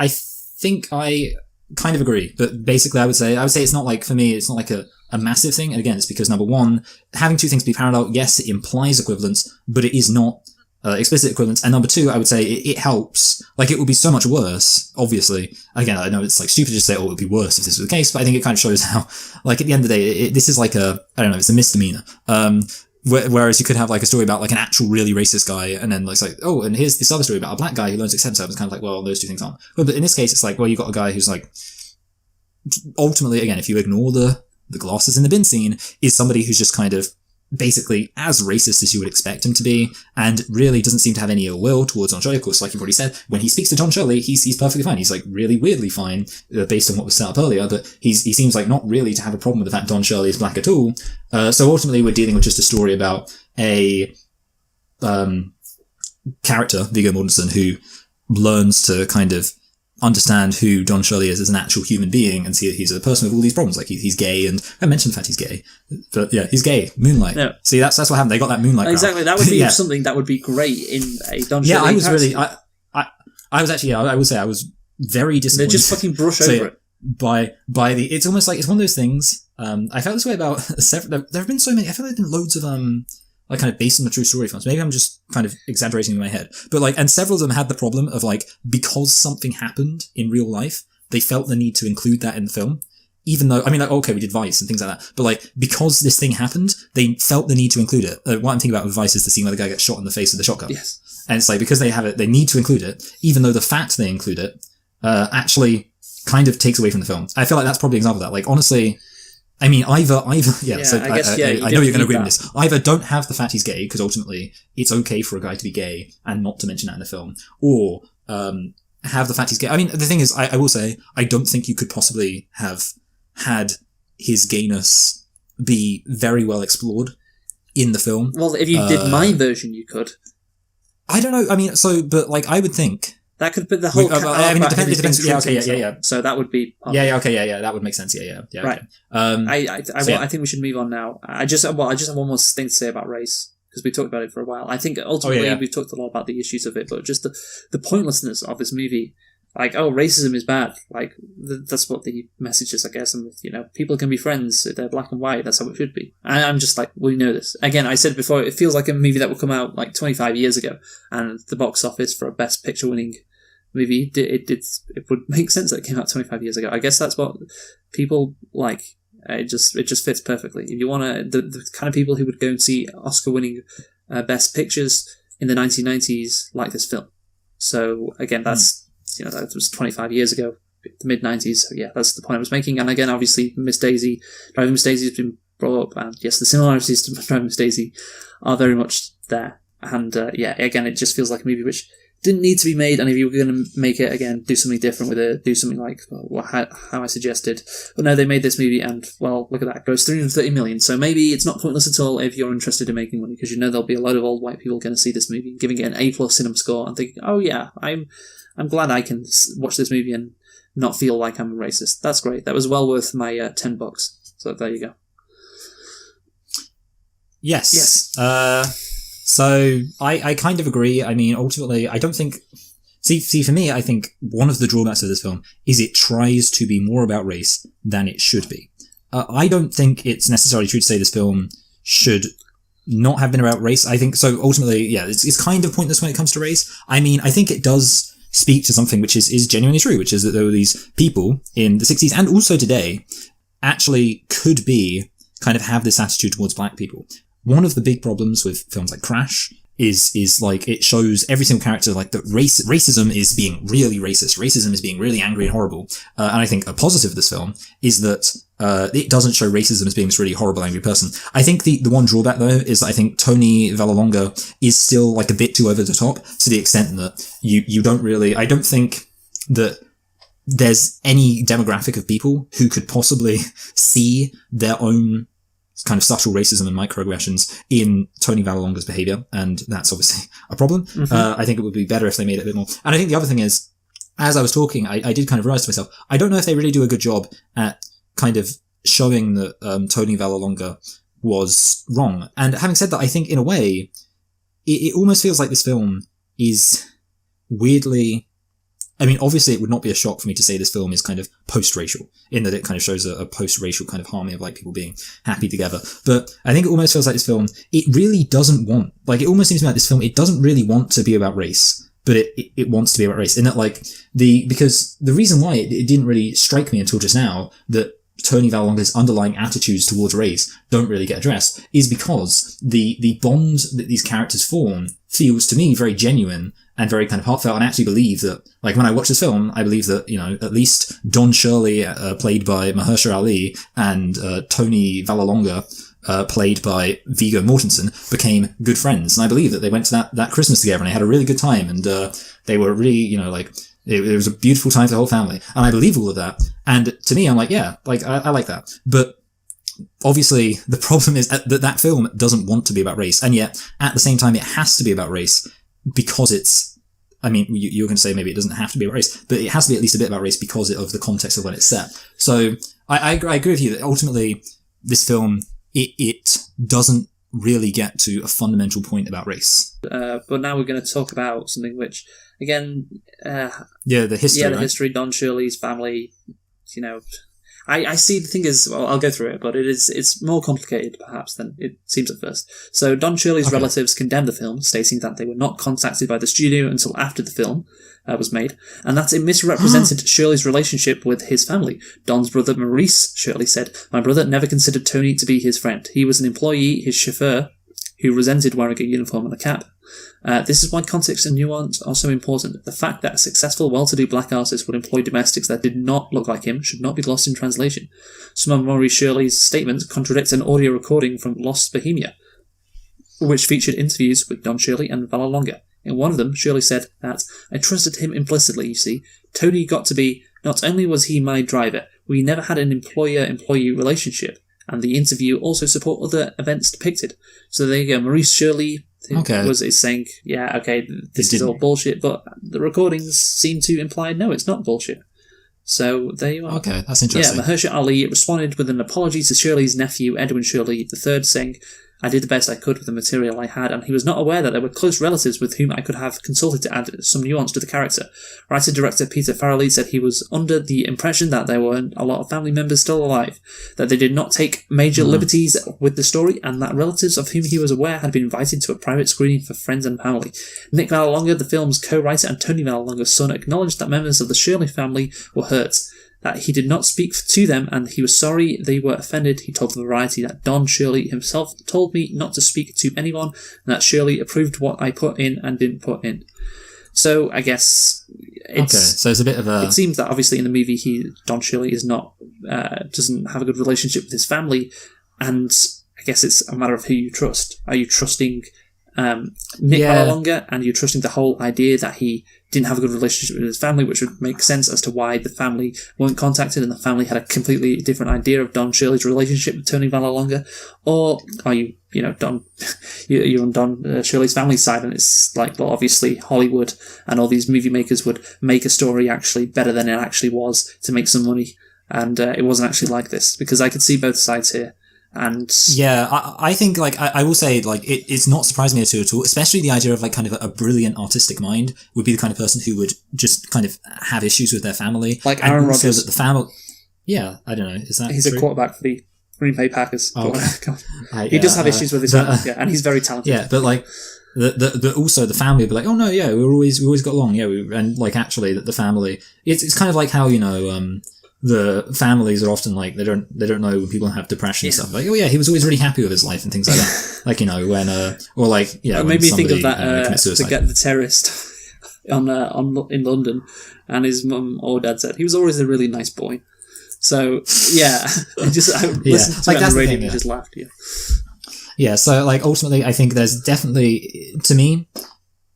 think I kind of agree. But basically, I would say it's not like, for me, it's not like a massive thing. And again, it's because, number one, having two things be parallel, yes, it implies equivalence, but it is not explicit equivalence. And number two, I would say it helps. Like, it would be so much worse, obviously. Again, I know it's like stupid to just say, it would be worse if this was the case, but I think it kind of shows how, like, at the end of the day, this is like it's a misdemeanor. Whereas you could have like a story about like an actual really racist guy, and then it's like, oh, and here's this other story about a black guy who learns to accept himself. It's kind of like, well, those two things aren't. But in this case, it's like, well, you got a guy who's like, ultimately, again, if you ignore the glasses in the bin scene, is somebody who's just kind of basically as racist as you would expect him to be, and really doesn't seem to have any ill will towards Don Shirley. Of course, like you've already said, when he speaks to Don Shirley, he's perfectly fine. He's like really weirdly fine, based on what was set up earlier, but he seems like not really to have a problem with the fact Don Shirley is black at all. So ultimately, we're dealing with just a story about a character, Viggo Mortensen, who learns to kind of understand who Don Shirley is as an actual human being and see that he's a person with all these problems. Like he's gay, and I mentioned the fact he's gay, but yeah, he's gay. Moonlight. Yeah. See, that's what happened. They got that Moonlight. Exactly. That would be something that would be great in a Don Shirley. Yeah, I was really, I was actually, I would say I was very disappointed. They just fucking brush over it. By it's almost like, it's one of those things, I felt this way about there have been so many, I feel like there have been loads of, like kind of based on the true story films. Maybe I'm just kind of exaggerating in my head. But like, and several of them had the problem of like, because something happened in real life, they felt the need to include that in the film. Even though, I mean, like, okay, we did Vice and things like that. But like, because this thing happened, they felt the need to include it. What I'm thinking about with Vice is the scene where the guy gets shot in the face with the shotgun. Yes. And it's like, because they have it, they need to include it, even though the fact they include it, actually kind of takes away from the film. I feel like that's probably an example of that. Like, honestly, I mean, either, yeah, so I know you're going to agree with this. Either don't have the fact he's gay, because ultimately it's okay for a guy to be gay and not to mention that in the film, or have the fact he's gay. I mean, the thing is, I will say, I don't think you could possibly have had his gayness be very well explored in the film. Well, if you did my version, you could. I don't know. I mean, but like, I would think that could be the whole. I mean, it depends. Yeah, okay, yeah. So that would be. Yeah. That would make sense. Yeah. Right. Okay. I think we should move on now. I just have one more thing to say about race, because we talked about it for a while. I think ultimately we've talked a lot about the issues of it, but just the pointlessness of this movie. like, oh, racism is bad. Like, that's what the message is, I guess. And, people can be friends if they're black and white. That's how it should be. And I'm just like, we know this. Again, I said before, it feels like a movie that would come out like 25 years ago. And the box office for a Best Picture winning movie, it would make sense that it came out 25 years ago. I guess that's what people like. It just fits perfectly. If you want the kind of people who would go and see Oscar winning Best Pictures in the 1990s like this film. So again, that's that was 25 years ago, the mid-90s. So yeah, that's the point I was making. And again, obviously, Driving Miss Daisy has been brought up, and yes, the similarities to Driving Miss Daisy are very much there. And again, it just feels like a movie which didn't need to be made, and if you were going to make it, again, do something different with it, do something like how I suggested. But no, they made this movie, and, well, look at that, it grossed 330 million, so maybe it's not pointless at all if you're interested in making money, because there'll be a load of old white people going to see this movie, giving it an A+ cinema score, and thinking, oh yeah, I'm glad I can watch this movie and not feel like I'm a racist. That's great. That was well worth my $10. So there you go. Yes. So I kind of agree. I mean, ultimately, I don't think... See, for me, I think one of the drawbacks of this film is it tries to be more about race than it should be. I don't think it's necessarily true to say this film should not have been about race. I think, so ultimately, yeah, it's kind of pointless when it comes to race. I mean, I think it does speak to something which is genuinely true, which is that there were these people in the 60s and also today actually could be kind of have this attitude towards black people. One of the big problems with films like Crash is like it shows every single character like that racism is being really racist. Racism is being really angry and horrible. And I think a positive of this film is that it doesn't show racism as being this really horrible, angry person. I think the one drawback though is that I think Tony Vallelonga is still like a bit too over the top to the extent that you don't really. I don't think that there's any demographic of people who could possibly see their own kind of subtle racism and microaggressions in Tony Vallelonga's behaviour, and that's obviously a problem. Mm-hmm. I think it would be better if they made it a bit more. And I think the other thing is, as I was talking, I did kind of realise to myself, I don't know if they really do a good job at kind of showing that Tony Vallelonga was wrong. And having said that, I think in a way, it almost feels like this film is weirdly... I mean, obviously it would not be a shock for me to say this film is kind of post-racial, in that it kind of shows a post-racial kind of harmony of like people being happy together. But I think it almost feels like this film, it really doesn't want, like it almost seems to me like this film, it doesn't really want to be about race, but it wants to be about race. In that like, because the reason why it didn't really strike me until just now that Tony Vallelonga's underlying attitudes towards race don't really get addressed is because the bond that these characters form feels to me very genuine and very kind of heartfelt, and I actually believe that, like when I watch this film, I believe that, at least Don Shirley, played by Mahershala Ali, and Tony Vallelonga, played by Viggo Mortensen, became good friends. And I believe that they went to that Christmas together and they had a really good time, and they were really, it was a beautiful time for the whole family. And I believe all of that. And to me, I'm like, yeah, like I like that. But obviously the problem is that film doesn't want to be about race, and yet at the same time it has to be about race because it's, I mean, you're going to say maybe it doesn't have to be about race, but it has to be at least a bit about race because of the context of when it's set. So I agree with you that ultimately this film, it doesn't really get to a fundamental point about race. But now we're going to talk about something which, again... the history, the history, Don Shirley's family, I see the thing is, well, I'll go through it, but it's more complicated, perhaps, than it seems at first. So Don Shirley's relatives condemned the film, stating that they were not contacted by the studio until after the film was made, and that it misrepresented Shirley's relationship with his family. Don's brother Maurice Shirley said, "My brother never considered Tony to be his friend. He was an employee, his chauffeur, who resented wearing a uniform and a cap. This is why context and nuance are so important. The fact that a successful, well-to-do black artist would employ domestics that did not look like him should not be lost in translation. Some of Maurice Shirley's statements contradict an audio recording from Lost Bohemia, which featured interviews with Don Shirley and Vallelonga. In one of them, Shirley said that, "I trusted him implicitly, you see. Tony got to be, not only was he my driver, we never had an employer-employee relationship, and the interview also support other events depicted." So there you go, Maurice Shirley is saying, this is all bullshit, but the recordings seem to imply, no, it's not bullshit. So there you are. Okay, that's interesting. Yeah, Mahershala Ali responded with an apology to Shirley's nephew, Edwin Shirley III, saying, I did the best I could with the material I had, and he was not aware that there were close relatives with whom I could have consulted to add some nuance to the character. Writer-director Peter Farrelly said he was under the impression that there were a lot of family members still alive, that they did not take major liberties with the story, and that relatives of whom he was aware had been invited to a private screening for friends and family. Nick Vallelonga, the film's co-writer, and Tony Vallelonga's son acknowledged that members of the Shirley family were hurt, that he did not speak to them, and he was sorry they were offended. He told Variety that Don Shirley himself told me not to speak to anyone, and that Shirley approved what I put in and didn't put in. So I guess so it's a bit of a... It seems that obviously in the movie Don Shirley is not doesn't have a good relationship with his family, and I guess it's a matter of who you trust. Are you trusting Nick Vallelonga, and you're trusting the whole idea that he didn't have a good relationship with his family, which would make sense as to why the family weren't contacted and the family had a completely different idea of Don Shirley's relationship with Tony Vallelonga? Or are you, you're on Don Shirley's family side, and it's like, well, obviously Hollywood and all these movie makers would make a story actually better than it actually was to make some money, and it wasn't actually like this, because I could see both sides here. And I think I will say it's not surprising me at all, especially the idea of kind of a brilliant artistic mind would be the kind of person who would just kind of have issues with their family, like Aaron Rodgers. That the family, I don't know, is that he's true? a quarterback for the Green Bay Packers. Oh, okay. He does have issues with his family, and he's very talented. Yeah, but the also the family would be like, oh no, yeah, we always got along, and actually that the family, it's kind of like how the families are often like they don't know when people have depression and stuff, like, oh yeah, he was always really happy with his life and things like that. When it made me think of that the terrorist in London, and his mum or dad said he was always a really nice boy. So yeah, I listened to it on the radio and just laughed. Yeah, so ultimately I think there's definitely, to me,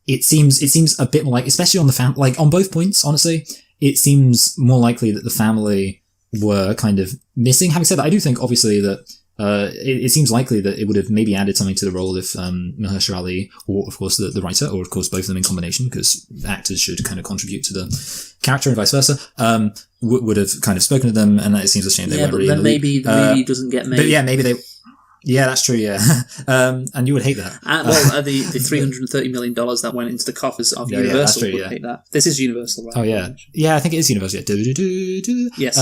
it seems a bit more especially on the on both points, honestly, it seems more likely that the family were kind of missing. Having said that, I do think, obviously, that it seems likely that it would have maybe added something to the role if Mahershala Ali, or, of course, the writer, or, of course, both of them in combination, because actors should kind of contribute to the character and vice versa, would have kind of spoken to them, and it seems a shame they weren't really in the lead. Maybe the movie doesn't get made. But yeah, maybe they... Yeah, that's true, yeah. And you would hate that. The $330 million that went into the coffers of Universal would hate that. This is Universal, right? Oh, yeah. Yeah, I think it is Universal. Yeah. Yes.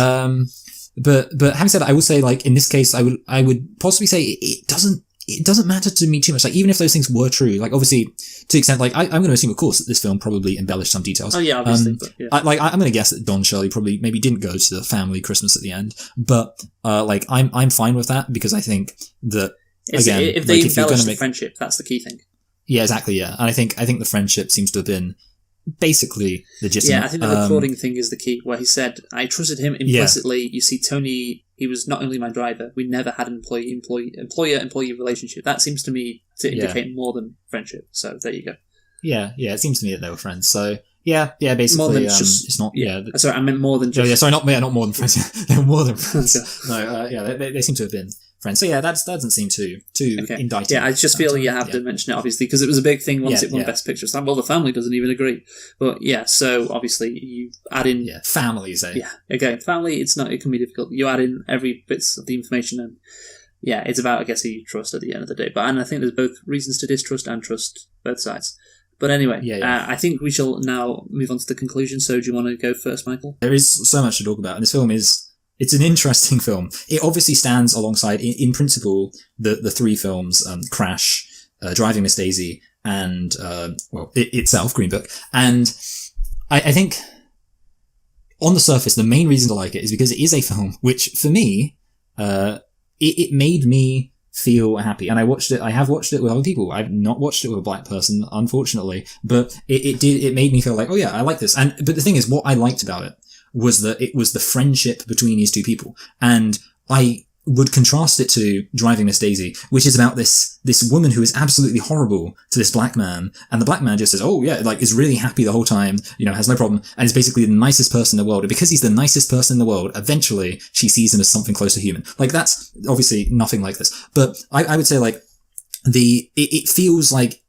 But having said that, I would say, in this case, I would possibly say it doesn't matter to me too much. Even if those things were true, obviously, to the extent, I'm going to assume, of course, that this film probably embellished some details. Oh, yeah, obviously. I'm going to guess that Don Shirley probably maybe didn't go to the family Christmas at the end, but, I'm fine with that, because I think that, again, if they embellish the friendship, that's the key thing. Yeah, exactly, yeah. And I think the friendship seems to have been basically legitimate. Yeah, I think the recording thing is the key, where he said, I trusted him implicitly. Yeah. You see, Tony, he was not only my driver, we never had an employer-employee relationship. That seems to me to indicate more than friendship. So there you go. Yeah, it seems to me that they were friends. So yeah, basically, more than just, it's not. Yeah, sorry, I meant more than just. Yeah, sorry, not more than friends. They were more than friends. No, they seem to have been friends. So yeah, that doesn't seem too indicting. Yeah, I just feel you have to mention it, obviously, because it was a big thing once it won Best Picture. So, well, the family doesn't even agree. But yeah, so obviously you add in families. Yeah, again, family. It can be difficult. You add in every bits of the information, and yeah, it's about, I guess, who you trust at the end of the day. And I think there's both reasons to distrust and trust both sides. But anyway, I think we shall now move on to the conclusion. So do you want to go first, Michael? There is so much to talk about, and this film it's an interesting film. It obviously stands alongside, in principle, the three films, Crash, Driving Miss Daisy, and, itself, Green Book. And I think, on the surface, the main reason to like it is because it is a film which, for me, it made me feel happy. And I have watched it with other people. I've not watched it with a black person, unfortunately, but it made me feel like, oh yeah, I like this. But the thing is, what I liked about it was that it was the friendship between these two people. And I would contrast it to Driving Miss Daisy, which is about this woman who is absolutely horrible to this black man. And the black man just says, oh yeah, is really happy the whole time, has no problem. And is basically the nicest person in the world. And because he's the nicest person in the world, eventually she sees him as something close to human. That's obviously nothing like this. But I would say it feels like,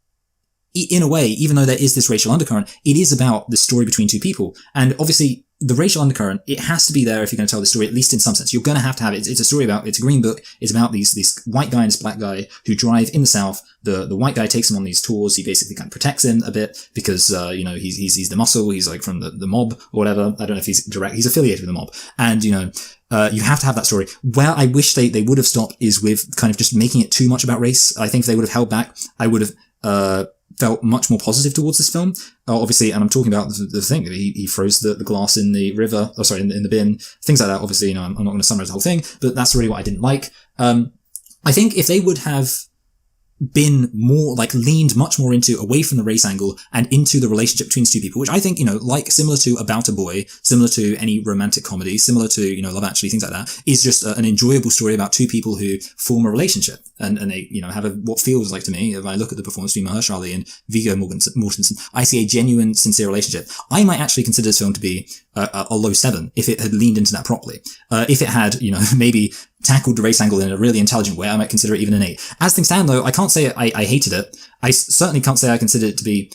in a way, even though there is this racial undercurrent, it is about the story between two people. And obviously, the racial undercurrent, it has to be there if you're going to tell the story, at least in some sense. You're going to have it. It's a story about, it's a Green Book. It's about this white guy and this black guy who drive in the South. The white guy takes him on these tours. He basically kind of protects him a bit because, he's the muscle. He's like from the mob or whatever. I don't know if he's affiliated with the mob. And, you have to have that story. Where I wish they would have stopped is with kind of just making it too much about race. I think if they would have held back, I would have, felt much more positive towards this film. Obviously, and I'm talking about the thing, he throws the glass in the river, in the bin, things like that. Obviously, I'm not going to summarize the whole thing, but that's really what I didn't like. I think if they would have been more, leaned much more away from the race angle and into the relationship between these two people, which I think, similar to About a Boy, similar to any romantic comedy, similar to, Love Actually, things like that, is just an enjoyable story about two people who form a relationship and they, have what feels like to me, if I look at the performance between Mahershala Ali and Viggo Mortensen, I see a genuine, sincere relationship. I might actually consider this film to be a low 7 if it had leaned into that properly. If it had, maybe tackled the race angle in a really intelligent way, I might consider it even an 8. As things stand, though, I can't say I hated it. I certainly can't say I considered it to be,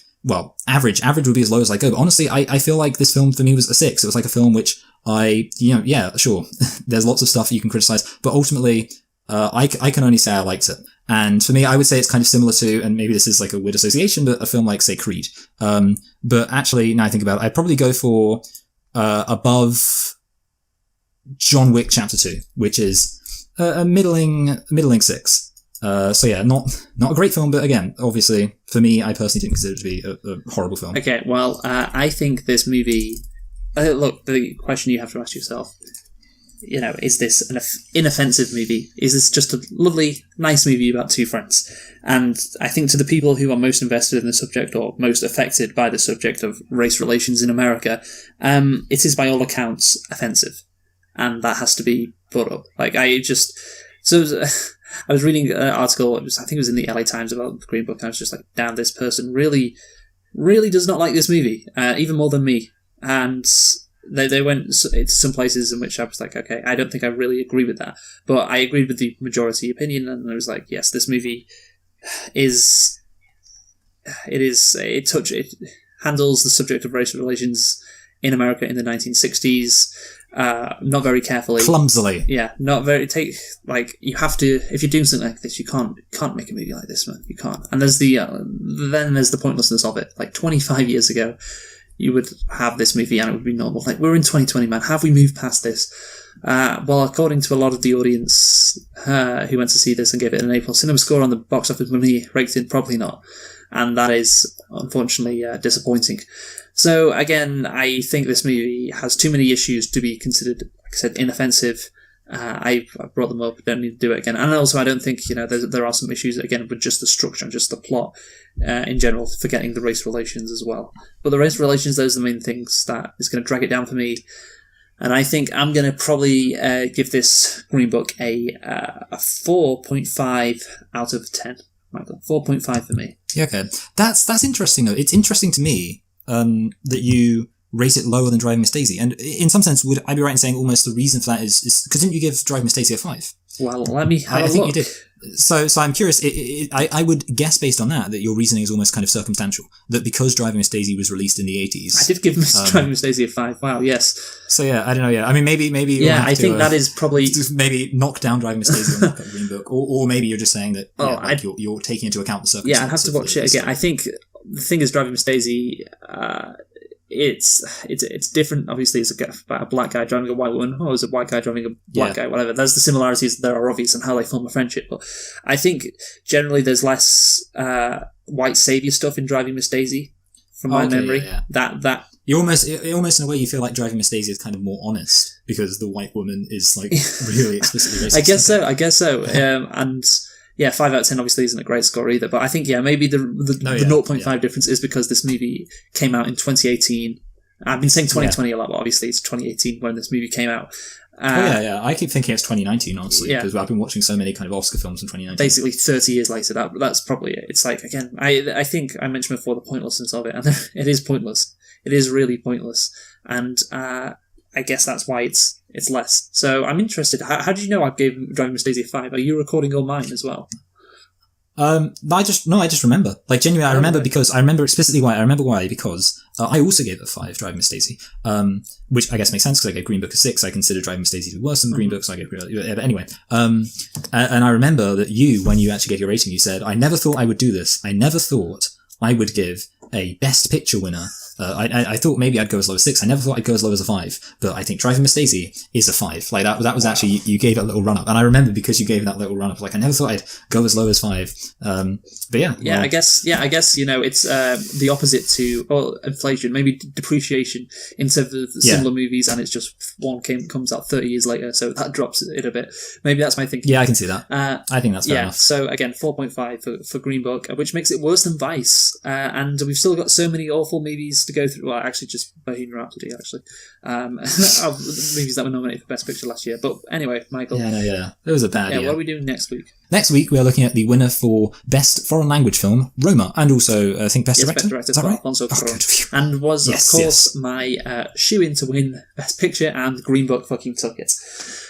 average. Average would be as low as I go. But honestly, I feel like this film for me was a 6. It was like a film which sure, there's lots of stuff you can criticize, but ultimately, I can only say I liked it. And for me, I would say it's kind of similar to, and maybe this is like a weird association, but a film like, say, Creed. But actually, now I think about it, I'd probably go for above John Wick Chapter 2, which is a middling 6. Not a great film, but again, obviously, for me, I personally didn't consider it to be a horrible film. Okay, well, I think this movie... look, the question you have to ask yourself, is this an inoffensive movie? Is this just a lovely, nice movie about two friends? And I think to the people who are most invested in the subject or most affected by the subject of race relations in America, it is by all accounts offensive. And that has to be put up. I was reading an article, I think it was in the LA Times about the Green Book, and I was just like, damn, this person really, really does not like this movie, even more than me. And they went to some places in which I was like, okay, I don't think I really agree with that. But I agreed with the majority opinion, and I was like, yes, this movie it handles the subject of racial relations in America in the 1960s, not very carefully. Clumsily. Yeah, not very, you have to, if you're doing something like this, you can't make a movie like this, man. You can't. And there's the pointlessness of it. 25 years ago, you would have this movie and it would be normal. We're in 2020, man. Have we moved past this? Well, according to a lot of the audience who went to see this and gave it an A+ cinema score on the box office money rating, probably not. And that is, unfortunately, disappointing. So, again, I think this movie has too many issues to be considered, like I said, inoffensive. I brought them up, don't need to do it again. And also, I don't think, there are some issues, again, with just the structure and just the plot in general, forgetting the race relations as well. But the race relations, those are the main things that is going to drag it down for me. And I think I'm going to probably give this Green Book a 4.5 out of 10. Michael, 4.5 for me. Yeah, okay. That's interesting, though. It's interesting to me that you rate it lower than Driving Miss Daisy. And in some sense, would I be right in saying almost the reason for that is because didn't you give Driving Miss Daisy a 5? Well, let me have a look. I think you did. So I'm curious. I would guess based on that your reasoning is almost kind of circumstantial. That because Driving Miss Daisy was released in the 80s, I did give Driving Miss Daisy a 5. Wow, yes. So yeah, I don't know. Yeah, I mean maybe. Yeah, I think that is probably maybe knock down Driving Miss Daisy and knock up Green Book, or maybe you're just saying that you're taking into account the circumstances. Yeah, I'd have to watch it again. I think the thing is, Driving Miss Daisy. It's different. Obviously, it's about a black guy driving a white woman. Oh, it's a white guy driving a black guy, whatever. There's the similarities that are obvious and how they form a friendship. But I think generally there's less white savior stuff in Driving Miss Daisy, from my memory. Yeah. That you almost in a way you feel like Driving Miss Daisy is kind of more honest because the white woman is really explicitly racist. I guess so. And. Yeah, 5 out of 10 obviously isn't a great score either, but I think, maybe the 0.5 difference is because this movie came out in 2018. I've been saying 2020 a lot, but obviously it's 2018 when this movie came out. I keep thinking it's 2019, honestly, because I've been watching so many kind of Oscar films in 2019. Basically 30 years later, that's probably it. It's again, I think I mentioned before the pointlessness of it, and it is pointless. It is really pointless. And I guess that's why it's less. So I'm interested. How did you know I gave Driving Miss Daisy a 5? Are you recording all mine as well? I just remember. Like, genuinely, I remember because I remember explicitly why. I remember why because I also gave it a 5, Driving Miss Daisy. Which I guess makes sense because I gave Green Book a 6. I consider Driving Miss Daisy to be worse than Green Book, so I gave but anyway. And I remember that when you actually gave your rating, you said, I never thought I would do this. I never thought I would give a Best Picture winner. I thought maybe I'd go as low as 6. I never thought I'd go as low as a 5. But I think Driving Miss Daisy is a 5. Like, that was actually, you gave it a little run up. And I remember because you gave that little run up, like, I never thought I'd go as low as 5. But yeah. Yeah, well, I guess, it's the opposite to inflation, maybe depreciation instead of the similar movies, and it's just one comes out 30 years later, so that drops it a bit. Maybe that's my thinking. Yeah, I can see that. I think that's fair enough. So again, 4.5 for Green Book, which makes it worse than Vice. And we've still got so many awful movies to go through. Well, actually, just Bohemian Rhapsody, actually. Of the movies that were nominated for Best Picture last year. But anyway, Michael. Yeah. It was a bad year. What are we doing next week? Next week, we are looking at the winner for Best Foreign Language Film, Roma, and also, I think, Best Director. Best Director. Is that right? Alfonso Cuarón. And was, of course, my shoe-in to win Best Picture, and Green Book fucking took it.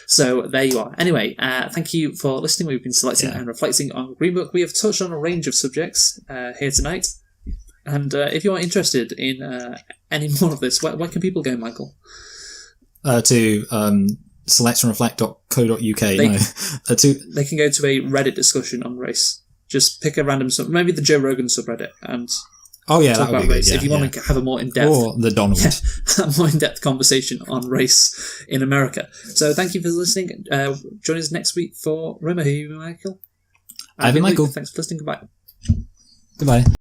So there you are. Anyway, thank you for listening. We've been selecting and reflecting on Green Book. We have touched on a range of subjects here tonight. And if you are interested in any more of this, where can people go, Michael? To selectandreflect.co.uk. They can go to a Reddit discussion on race. Just pick a random maybe the Joe Rogan subreddit, and talk about race. If you want to have a more in-depth, or the Donald, a more in-depth conversation on race in America. So thank you for listening. Join us next week for Roma. Who are you, Michael? I've been Michael. Thanks for listening. Goodbye. Goodbye.